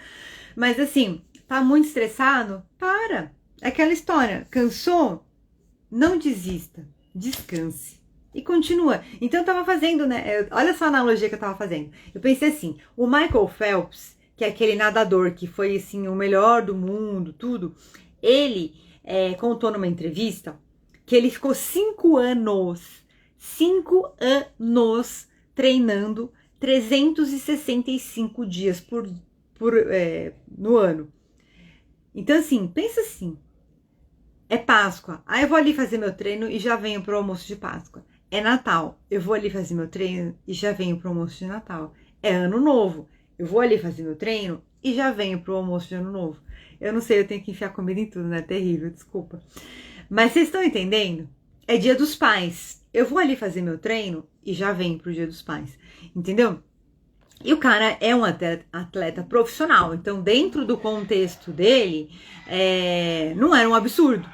Mas assim, tá muito estressado? Para! É aquela história, cansou? Não desista, descanse. E continua. Então eu tava fazendo, né? Olha só a analogia que eu tava fazendo. Eu pensei assim, o Michael Phelps, que é aquele nadador que foi assim o melhor do mundo, tudo, ele contou numa entrevista que ele ficou 5 anos treinando 365 dias no ano. Então assim, pensa assim, é Páscoa, aí eu vou ali fazer meu treino e já venho pro almoço de Páscoa. É Natal, eu vou ali fazer meu treino e já venho pro almoço de Natal. É Ano Novo, eu vou ali fazer meu treino e já venho pro almoço de Ano Novo. Eu não sei, eu tenho que enfiar comida em tudo, né? Terrível, desculpa. Mas vocês estão entendendo? É Dia dos Pais. Eu vou ali fazer meu treino e já venho pro Dia dos Pais. Entendeu? E o cara é um atleta profissional. Então, dentro do contexto dele, não era um absurdo.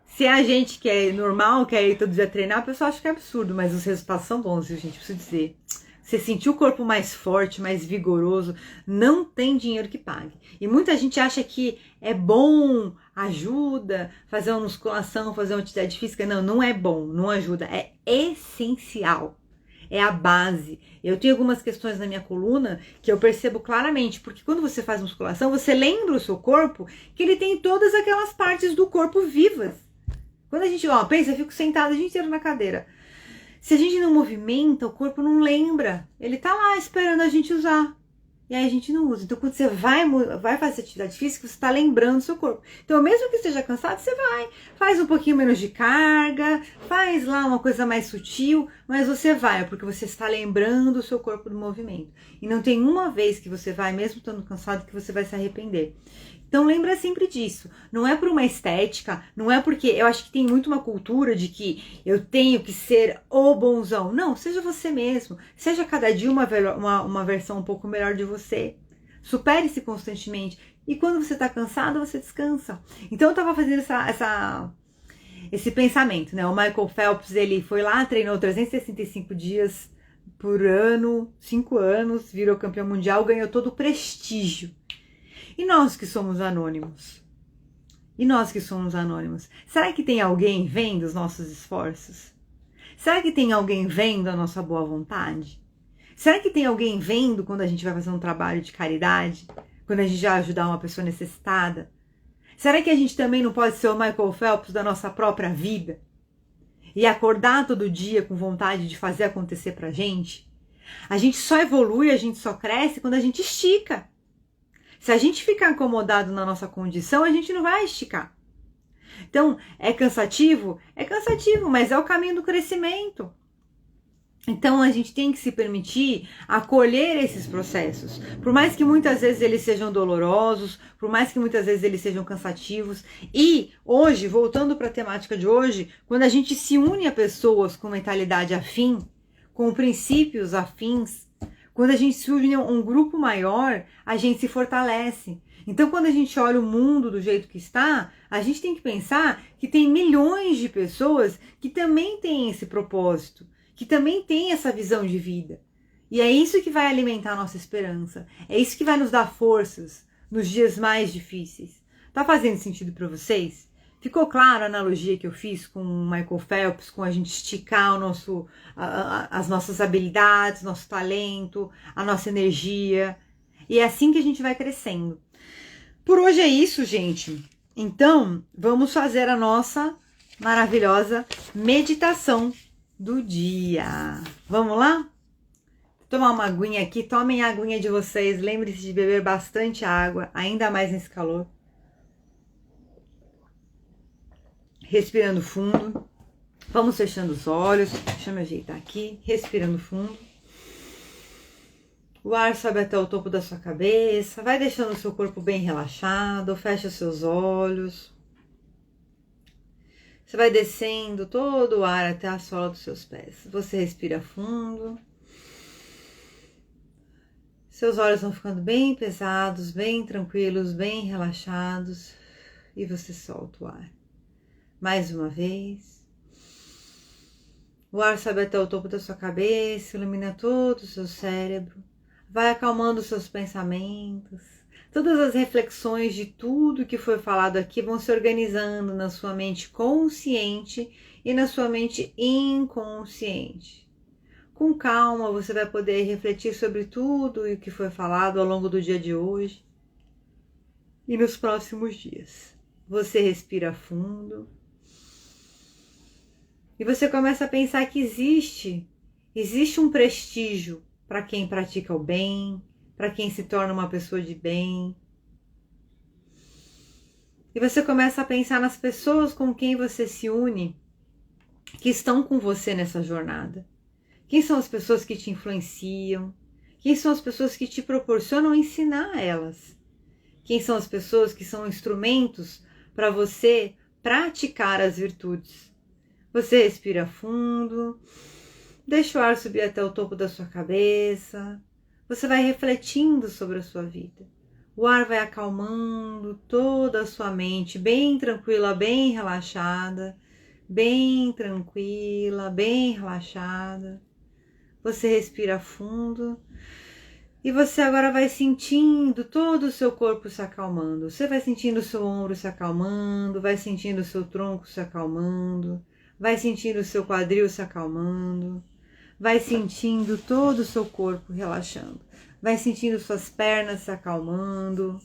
Se a gente que é normal, quer ir todo dia treinar, a pessoa acha que é absurdo, mas os resultados são bons, viu, gente? Preciso dizer. Você sentir o corpo mais forte, mais vigoroso, não tem dinheiro que pague. E muita gente acha que é bom, ajuda, fazer uma musculação, fazer uma atividade física. Não, não é bom, não ajuda. É essencial. É a base. Eu tenho algumas questões na minha coluna que eu percebo claramente, porque quando você faz musculação, você lembra o seu corpo que ele tem todas aquelas partes do corpo vivas. Quando a gente, pensa, eu fico sentada o dia inteiro na cadeira. Se a gente não movimenta, o corpo não lembra. Ele tá lá esperando a gente usar. E aí a gente não usa. Então, quando você vai fazer atividade física, você tá lembrando o seu corpo. Então, mesmo que esteja cansado, você vai. Faz um pouquinho menos de carga, faz lá uma coisa mais sutil, mas você vai, porque você está lembrando o seu corpo do movimento. E não tem uma vez que você vai, mesmo estando cansado, que você vai se arrepender. Então lembra sempre disso, não é por uma estética, não é porque eu acho que tem muito uma cultura de que eu tenho que ser o bonzão. Não, seja você mesmo, seja cada dia uma versão um pouco melhor de você. Supere-se constantemente e quando você tá cansado, você descansa. Então eu tava fazendo esse pensamento, né? O Michael Phelps, ele foi lá, treinou 365 dias por ano, 5 anos, virou campeão mundial, ganhou todo o prestígio. E nós que somos anônimos? E nós que somos anônimos? Será que tem alguém vendo os nossos esforços? Será que tem alguém vendo a nossa boa vontade? Será que tem alguém vendo quando a gente vai fazer um trabalho de caridade? Quando a gente vai ajudar uma pessoa necessitada? Será que a gente também não pode ser o Michael Phelps da nossa própria vida? E acordar todo dia com vontade de fazer acontecer pra gente? A gente só evolui, a gente só cresce quando a gente estica. Se a gente ficar acomodado na nossa condição, a gente não vai esticar. Então, é cansativo? É cansativo, mas é o caminho do crescimento. Então, a gente tem que se permitir acolher esses processos. Por mais que muitas vezes eles sejam dolorosos, por mais que muitas vezes eles sejam cansativos. E hoje, voltando para a temática de hoje, quando a gente se une a pessoas com mentalidade afim, com princípios afins, quando a gente se une a um grupo maior, a gente se fortalece. Então, quando a gente olha o mundo do jeito que está, a gente tem que pensar que tem milhões de pessoas que também têm esse propósito, que também têm essa visão de vida. E é isso que vai alimentar a nossa esperança. É isso que vai nos dar forças nos dias mais difíceis. Tá fazendo sentido para vocês? Ficou clara a analogia que eu fiz com o Michael Phelps, com a gente esticar as nossas habilidades, nosso talento, a nossa energia. E é assim que a gente vai crescendo. Por hoje é isso, gente. Então, vamos fazer a nossa maravilhosa meditação do dia. Vamos lá? Vou tomar uma aguinha aqui. Tomem a aguinha de vocês. Lembre-se de beber bastante água, ainda mais nesse calor. Respirando fundo. Vamos fechando os olhos. Deixa eu me ajeitar aqui. Respirando fundo. O ar sobe até o topo da sua cabeça. Vai deixando o seu corpo bem relaxado. Fecha os seus olhos. Você vai descendo todo o ar até a sola dos seus pés. Você respira fundo. Seus olhos vão ficando bem pesados, bem tranquilos, bem relaxados. E você solta o ar. Mais uma vez. O ar sobe até o topo da sua cabeça, ilumina todo o seu cérebro. Vai acalmando os seus pensamentos. Todas as reflexões de tudo que foi falado aqui vão se organizando na sua mente consciente e na sua mente inconsciente. Com calma, você vai poder refletir sobre tudo o que foi falado ao longo do dia de hoje e nos próximos dias. Você respira fundo e você começa a pensar que existe um prestígio para quem pratica o bem, para quem se torna uma pessoa de bem. E você começa a pensar nas pessoas com quem você se une, que estão com você nessa jornada. Quem são as pessoas que te influenciam? Quem são as pessoas que te proporcionam ensinar a elas? Quem são as pessoas que são instrumentos para você praticar as virtudes? Você respira fundo, deixa o ar subir até o topo da sua cabeça. Você vai refletindo sobre a sua vida. O ar vai acalmando toda a sua mente, bem tranquila, bem relaxada, bem tranquila, bem relaxada. Você respira fundo e você agora vai sentindo todo o seu corpo se acalmando. Você vai sentindo o seu ombro se acalmando, vai sentindo o seu tronco se acalmando, vai sentindo o seu quadril se acalmando. Vai sentindo todo o seu corpo relaxando. Vai sentindo suas pernas se acalmando.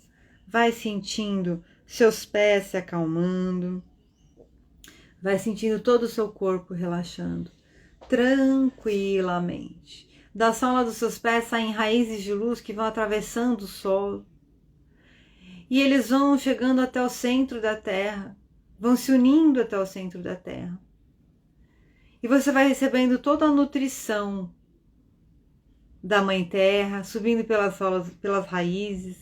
Vai sentindo seus pés se acalmando. Vai sentindo todo o seu corpo relaxando. Tranquilamente. Da sola dos seus pés saem raízes de luz que vão atravessando o solo. E eles vão chegando até o centro da terra. Vão se unindo até o centro da terra. E você vai recebendo toda a nutrição da Mãe Terra, subindo pelas raízes,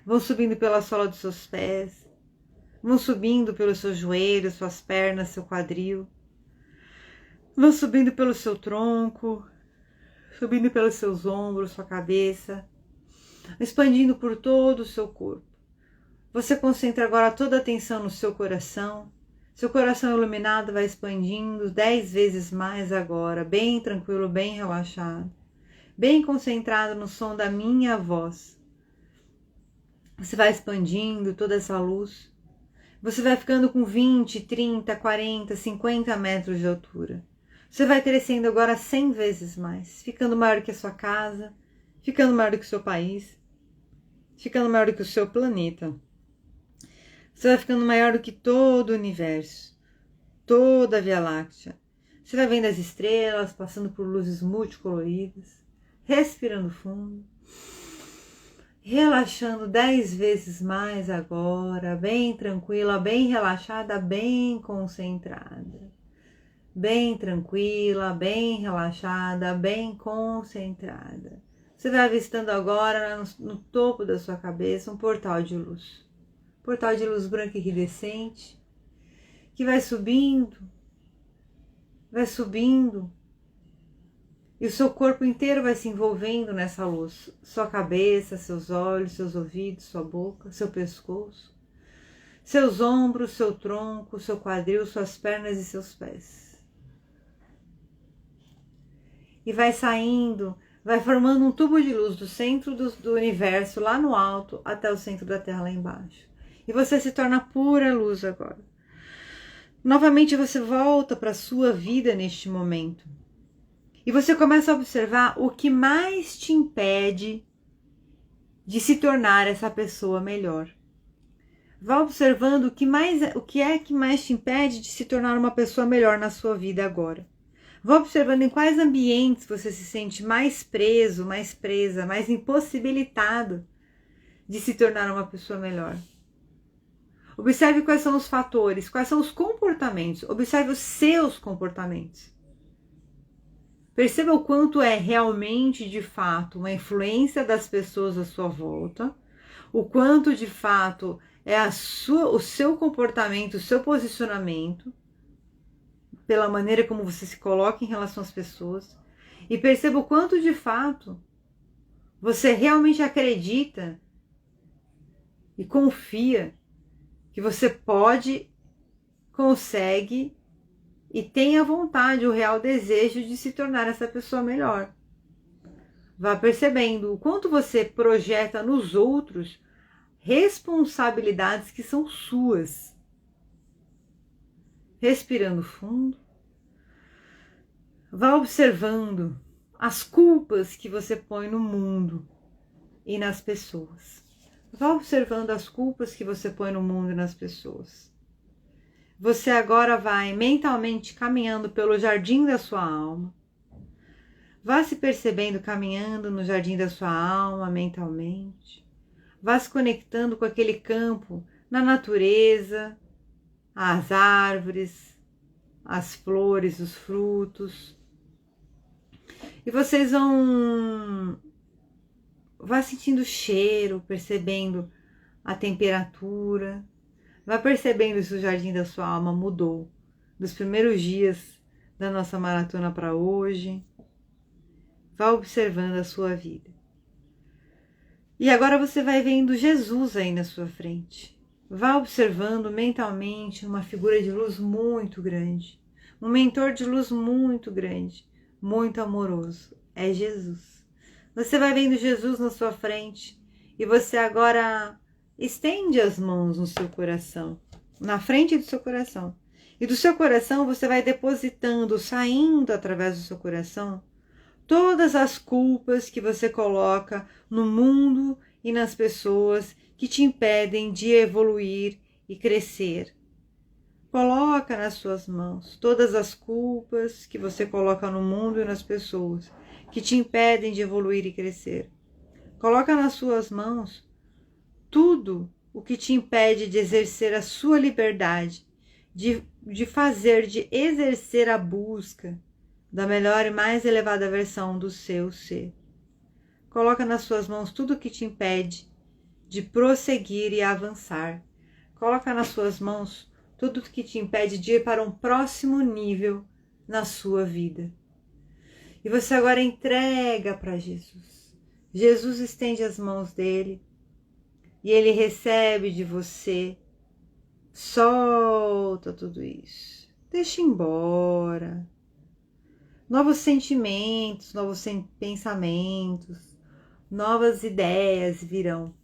vão subindo pela sola dos seus pés, vão subindo pelos seus joelhos, suas pernas, seu quadril, vão subindo pelo seu tronco, subindo pelos seus ombros, sua cabeça, expandindo por todo o seu corpo. Você concentra agora toda a atenção no seu coração, Seu coração iluminado vai expandindo 10 vezes mais agora, bem tranquilo, bem relaxado, bem concentrado no som da minha voz. Você vai expandindo toda essa luz. Você vai ficando com 20, 30, 40, 50 metros de altura. Você vai crescendo agora 100 vezes mais, ficando maior que a sua casa, ficando maior que o seu país, ficando maior que o seu planeta. Você vai ficando maior do que todo o universo, toda a Via Láctea. Você vai vendo as estrelas, passando por luzes multicoloridas, respirando fundo, relaxando 10 vezes mais agora, bem tranquila, bem relaxada, bem concentrada. Bem tranquila, bem relaxada, bem concentrada. Você vai avistando agora no topo da sua cabeça um portal de luz. Portal de luz branca iridescente, que vai subindo, e o seu corpo inteiro vai se envolvendo nessa luz. Sua cabeça, seus olhos, seus ouvidos, sua boca, seu pescoço, seus ombros, seu tronco, seu quadril, suas pernas e seus pés. E vai saindo, vai formando um tubo de luz do centro do universo lá no alto até o centro da Terra lá embaixo. E você se torna pura luz agora. Novamente você volta para a sua vida neste momento. E você começa a observar o que mais te impede de se tornar essa pessoa melhor. Vá observando o que é que mais te impede de se tornar uma pessoa melhor na sua vida agora. Vá observando em quais ambientes você se sente mais preso, mais presa, mais impossibilitado de se tornar uma pessoa melhor. Observe quais são os fatores, quais são os comportamentos. Observe os seus comportamentos. Perceba o quanto é realmente, de fato, uma influência das pessoas à sua volta, o quanto, de fato, é o seu comportamento, o seu posicionamento, pela maneira como você se coloca em relação às pessoas, e perceba o quanto, de fato, você realmente acredita e confia que você pode, consegue e tem a vontade, o real desejo de se tornar essa pessoa melhor. Vá percebendo o quanto você projeta nos outros responsabilidades que são suas. Respirando fundo. Vá observando as culpas que você põe no mundo e nas pessoas. Vá observando as culpas que você põe no mundo e nas pessoas. Você agora vai mentalmente caminhando pelo jardim da sua alma. Vá se percebendo caminhando no jardim da sua alma mentalmente. Vá se conectando com aquele campo na natureza, as árvores, as flores, os frutos. E vocês vá sentindo o cheiro, percebendo a temperatura. Vá percebendo se o jardim da sua alma mudou dos primeiros dias da nossa maratona para hoje. Vá observando a sua vida. E agora você vai vendo Jesus aí na sua frente. Vá observando mentalmente uma figura de luz muito grande. Um mentor de luz muito grande, muito amoroso. É Jesus. Você vai vendo Jesus na sua frente e você agora estende as mãos no seu coração, na frente do seu coração. E do seu coração você vai depositando, saindo através do seu coração, todas as culpas que você coloca no mundo e nas pessoas que te impedem de evoluir e crescer. Coloca nas suas mãos todas as culpas que você coloca no mundo e nas pessoas que te impedem de evoluir e crescer. Coloca nas suas mãos tudo o que te impede de exercer a sua liberdade, de exercer a busca da melhor e mais elevada versão do seu ser. Coloca nas suas mãos tudo o que te impede de prosseguir e avançar. Coloca nas suas mãos tudo o que te impede de ir para um próximo nível na sua vida. E você agora entrega para Jesus. Jesus estende as mãos dele e ele recebe de você Solta tudo isso. Deixa embora. Novos sentimentos, novos pensamentos, novas ideias virão.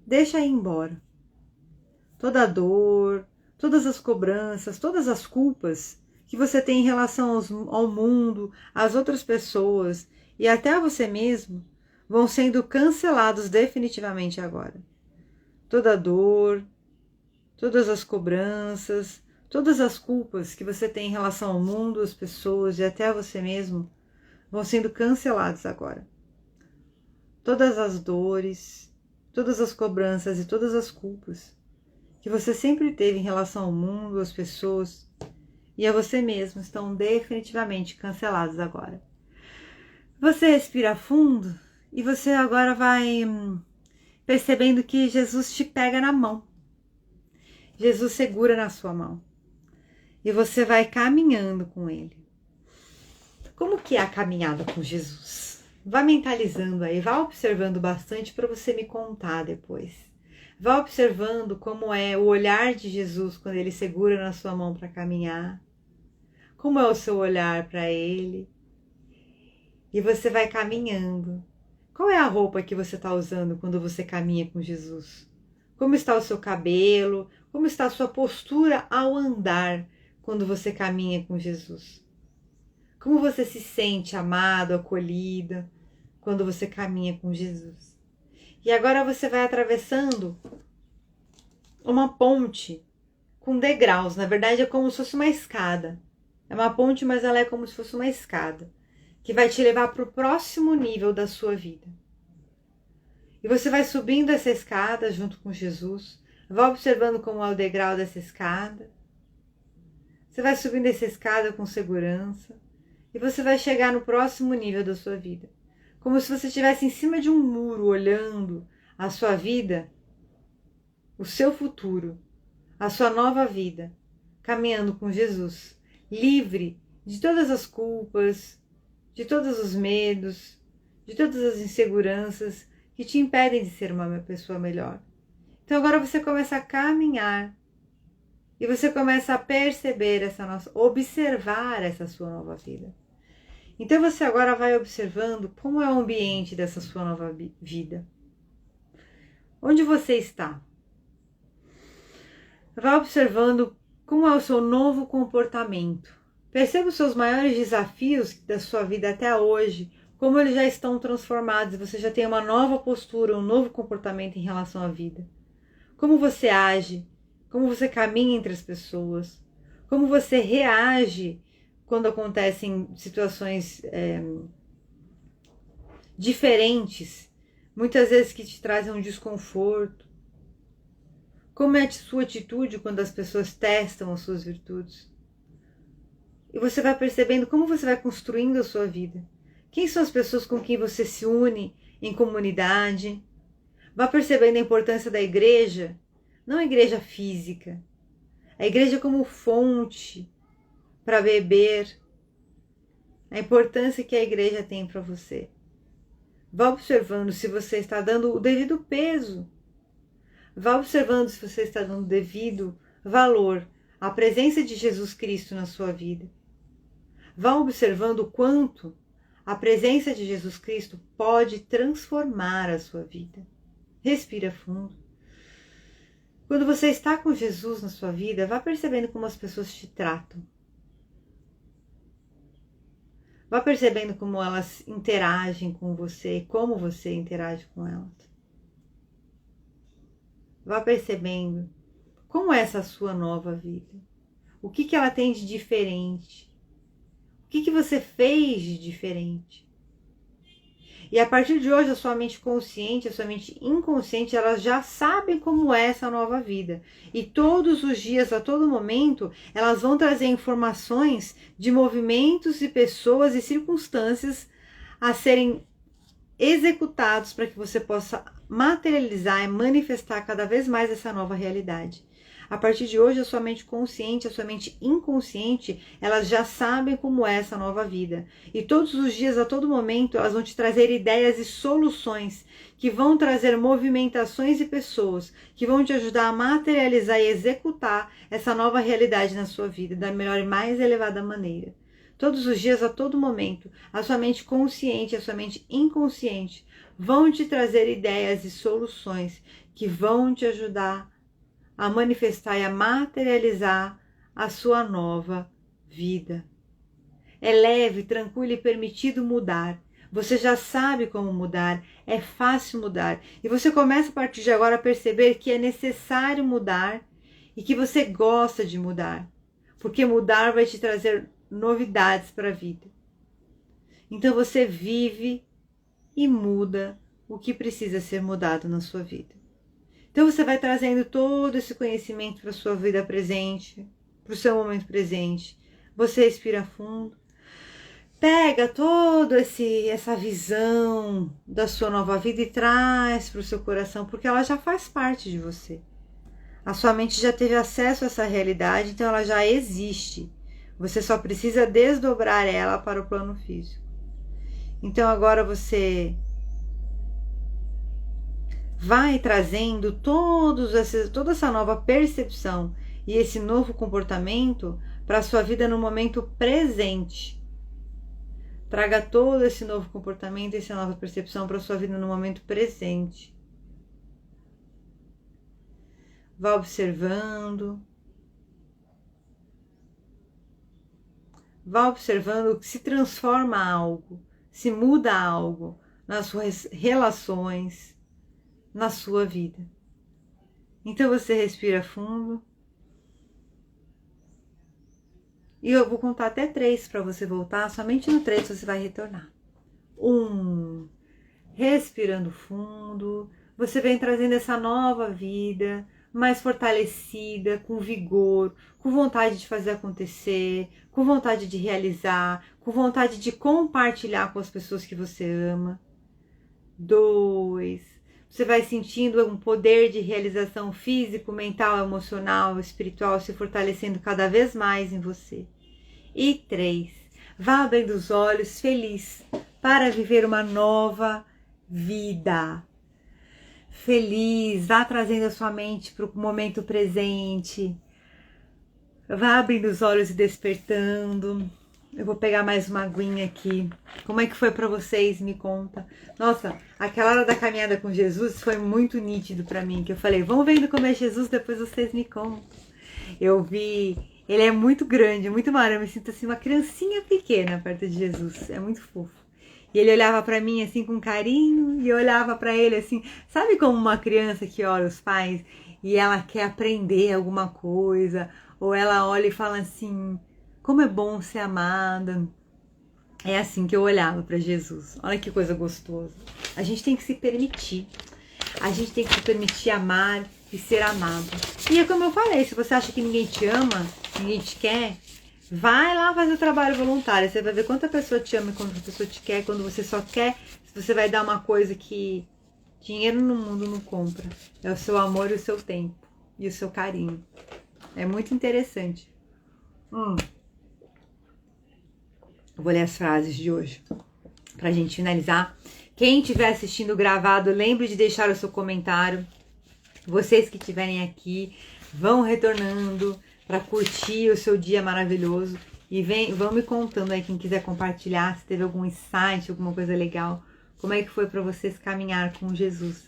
Deixa ir embora. Toda a dor, todas as cobranças, todas as culpas que você tem em relação ao mundo, às outras pessoas e até a você mesmo, vão sendo cancelados definitivamente agora. Toda a dor, todas as cobranças, todas as culpas que você tem em relação ao mundo, às pessoas e até a você mesmo, vão sendo cancelados agora. Todas as dores, todas as cobranças e todas as culpas que você sempre teve em relação ao mundo, às pessoas e a você mesmo estão definitivamente cancelados agora. Você respira fundo e você agora vai percebendo que Jesus te pega na mão. Jesus segura na sua mão. E você vai caminhando com ele. Como que é a caminhada com Jesus? Vá mentalizando aí, vá observando bastante para você me contar depois. Vá observando como é o olhar de Jesus quando ele segura na sua mão para caminhar. Como é o seu olhar para ele. E você vai caminhando. Qual é a roupa que você está usando quando você caminha com Jesus? Como está o seu cabelo? Como está a sua postura ao andar quando você caminha com Jesus? Como você se sente amado, acolhida quando você caminha com Jesus? E agora você vai atravessando uma ponte com degraus. Na verdade é como se fosse uma escada. É uma ponte, mas ela é como se fosse uma escada que vai te levar para o próximo nível da sua vida. E você vai subindo essa escada junto com Jesus. Vai observando como é o degrau dessa escada. Você vai subindo essa escada com segurança. E você vai chegar no próximo nível da sua vida. Como se você estivesse em cima de um muro, olhando a sua vida, o seu futuro, a sua nova vida, caminhando com Jesus, livre de todas as culpas, de todos os medos, de todas as inseguranças que te impedem de ser uma pessoa melhor. Então agora você começa a caminhar e você começa a perceber observar essa sua nova vida. Então você agora vai observando como é o ambiente dessa sua nova vida. Onde você está? Vai observando como é o seu novo comportamento. Perceba os seus maiores desafios da sua vida até hoje, como eles já estão transformados, você já tem uma nova postura, um novo comportamento em relação à vida. Como você age, como você caminha entre as pessoas, como você reage quando acontecem situações diferentes, muitas vezes que te trazem um desconforto. Como é a sua atitude quando as pessoas testam as suas virtudes? E você vai percebendo como você vai construindo a sua vida. Quem são as pessoas com quem você se une em comunidade? Vá percebendo a importância da igreja, não a igreja física, a igreja como fonte para beber, a importância que a igreja tem para você. Vá observando se você está dando o devido peso. Vá observando se você está dando o devido valor à presença de Jesus Cristo na sua vida. Vá observando o quanto a presença de Jesus Cristo pode transformar a sua vida. Respira fundo. Quando você está com Jesus na sua vida, vá percebendo como as pessoas te tratam. Vá percebendo como elas interagem com você e como você interage com elas. Vá percebendo como é essa sua nova vida. O que ela tem de diferente. O que você fez de diferente. E a partir de hoje, a sua mente consciente, a sua mente inconsciente, elas já sabem como é essa nova vida. E todos os dias, a todo momento, elas vão trazer informações de movimentos e pessoas e circunstâncias a serem executados para que você possa materializar e manifestar cada vez mais essa nova realidade. A partir de hoje, a sua mente consciente, a sua mente inconsciente, elas já sabem como é essa nova vida. E todos os dias, a todo momento, elas vão te trazer ideias e soluções que vão trazer movimentações e pessoas que vão te ajudar a materializar e executar essa nova realidade na sua vida da melhor e mais elevada maneira. Todos os dias, a todo momento, a sua mente consciente e a sua mente inconsciente vão te trazer ideias e soluções que vão te ajudar a manifestar e a materializar a sua nova vida. É leve, tranquilo e permitido mudar. Você já sabe como mudar, é fácil mudar. E você começa a partir de agora a perceber que é necessário mudar e que você gosta de mudar. Porque mudar vai te trazer novidades para a vida. Então você vive e muda o que precisa ser mudado na sua vida. Então você vai trazendo todo esse conhecimento para a sua vida presente, para o seu momento presente. Você respira fundo. Pega toda essa visão da sua nova vida e traz para o seu coração, porque ela já faz parte de você. A sua mente já teve acesso a essa realidade, então ela já existe. Você só precisa desdobrar ela para o plano físico. Então agora você vai trazendo toda essa nova percepção e esse novo comportamento para a sua vida no momento presente. Traga todo esse novo comportamento, essa nova percepção para a sua vida no momento presente. Vá observando. Vá observando que se transforma algo, se muda algo nas suas relações, na sua vida. Então você respira fundo. E eu vou contar até 3 para você voltar. Somente no 3 você vai retornar. 1. Respirando fundo. Você vem trazendo essa nova vida, mais fortalecida, com vigor, com vontade de fazer acontecer, com vontade de realizar, com vontade de compartilhar com as pessoas que você ama. 2. Você vai sentindo um poder de realização físico, mental, emocional, espiritual se fortalecendo cada vez mais em você. E 3. Vá abrindo os olhos feliz para viver uma nova vida. Feliz, vá trazendo a sua mente para o momento presente. Vá abrindo os olhos e despertando. Eu vou pegar mais uma aguinha aqui. Como é que foi para vocês? Me conta. Nossa, aquela hora da caminhada com Jesus foi muito nítido para mim. Que eu falei, vão vendo como é Jesus, depois vocês me contam. Eu vi, ele é muito grande, muito maior. Eu me sinto assim uma criancinha pequena perto de Jesus. É muito fofo. E ele olhava para mim assim com carinho. E eu olhava para ele assim. Sabe como uma criança que olha os pais e ela quer aprender alguma coisa? Ou ela olha e fala assim... Como é bom ser amada. É assim que eu olhava para Jesus. Olha que coisa gostosa. A gente tem que se permitir. A gente tem que se permitir amar e ser amado. E é como eu falei, se você acha que ninguém te ama, ninguém te quer, vai lá fazer o trabalho voluntário. Você vai ver quanta pessoa te ama e quanta pessoa te quer. Quando você só quer, você vai dar uma coisa que dinheiro no mundo não compra. É o seu amor e o seu tempo. E o seu carinho. É muito interessante. Vou ler as frases de hoje pra gente finalizar. Quem estiver assistindo gravado, lembre de deixar o seu comentário. Vocês que estiverem aqui, vão retornando para curtir o seu dia maravilhoso. E vão me contando aí, quem quiser compartilhar, se teve algum insight, alguma coisa legal. Como é que foi para vocês caminhar com Jesus?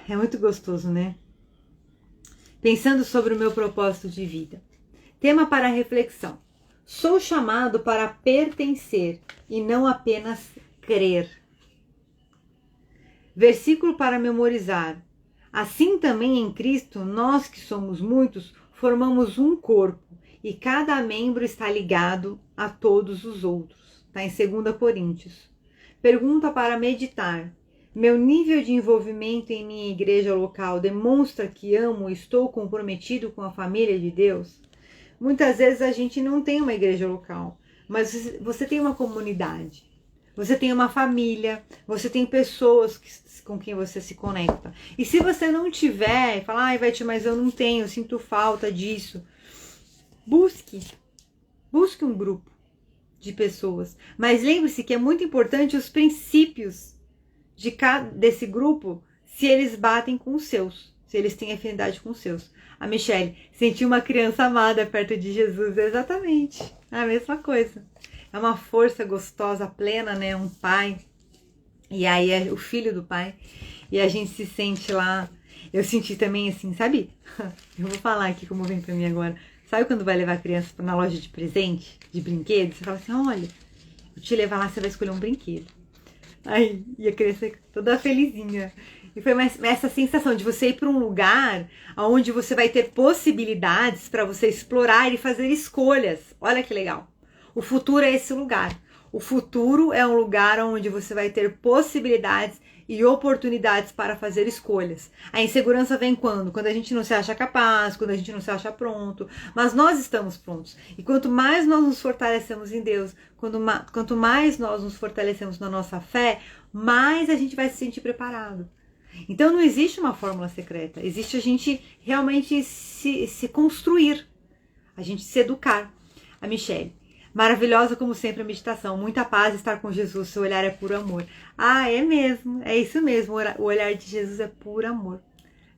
É muito gostoso, né? Pensando sobre o meu propósito de vida. Tema para reflexão. Sou chamado para pertencer e não apenas crer. Versículo para memorizar. Assim também em Cristo, nós que somos muitos, formamos um corpo e cada membro está ligado a todos os outros. Está em 2 Coríntios. Pergunta para meditar. Meu nível de envolvimento em minha igreja local demonstra que amo e estou comprometido com a família de Deus? Muitas vezes a gente não tem uma igreja local, mas você tem uma comunidade. você tem uma família, você tem pessoas com quem você se conecta. E se você não tiver, fala, ai, Ivete, mas eu não tenho, eu sinto falta disso. Busque um grupo de pessoas. Mas lembre-se que é muito importante os princípios desse grupo, se eles batem com os seus, se eles têm afinidade com os seus. A Michelle, sentir uma criança amada perto de Jesus, exatamente a mesma coisa. É uma força gostosa, plena, né? Um pai, e aí é o filho do pai, e a gente se sente lá. Eu senti também assim, sabe? Eu vou falar aqui como vem pra mim agora. Sabe quando vai levar a criança na loja de presente, de brinquedos? Você fala assim, olha, vou te levar lá, você vai escolher um brinquedo. Aí, e a criança toda felizinha. E foi essa sensação de você ir para um lugar onde você vai ter possibilidades para você explorar e fazer escolhas. Olha que legal. O futuro é esse lugar. O futuro é um lugar onde você vai ter possibilidades e oportunidades para fazer escolhas. A insegurança vem quando? Quando a gente não se acha capaz, quando a gente não se acha pronto. Mas nós estamos prontos. E quanto mais nós nos fortalecemos em Deus, quanto mais nós nos fortalecemos na nossa fé, mais a gente vai se sentir preparado. Então não existe uma fórmula secreta. Existe a gente realmente se construir. A gente se educar. A Michelle. Maravilhosa como sempre a meditação, muita paz estar com Jesus, seu olhar é puro amor. Ah, é mesmo, é isso mesmo, o olhar de Jesus é puro amor.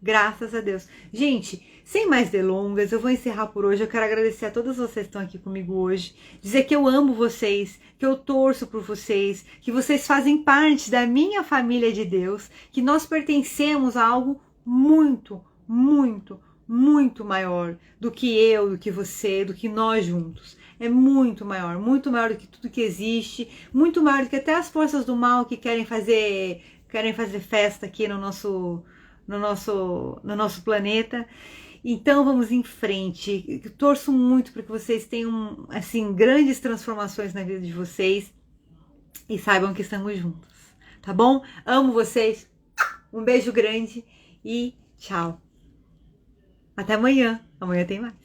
Graças a Deus. Gente, sem mais delongas, eu vou encerrar por hoje. Eu quero agradecer a todos vocês que estão aqui comigo hoje, dizer que eu amo vocês, que eu torço por vocês, que vocês fazem parte da minha família de Deus, que nós pertencemos a algo muito, muito, muito maior do que eu, do que você, do que nós juntos. É muito maior do que tudo que existe, muito maior do que até as forças do mal que querem fazer festa aqui no nosso planeta. Então vamos em frente. Eu torço muito para que vocês tenham assim grandes transformações na vida de vocês e saibam que estamos juntos, tá bom? Amo vocês. Um beijo grande e tchau. Até amanhã. Amanhã tem mais.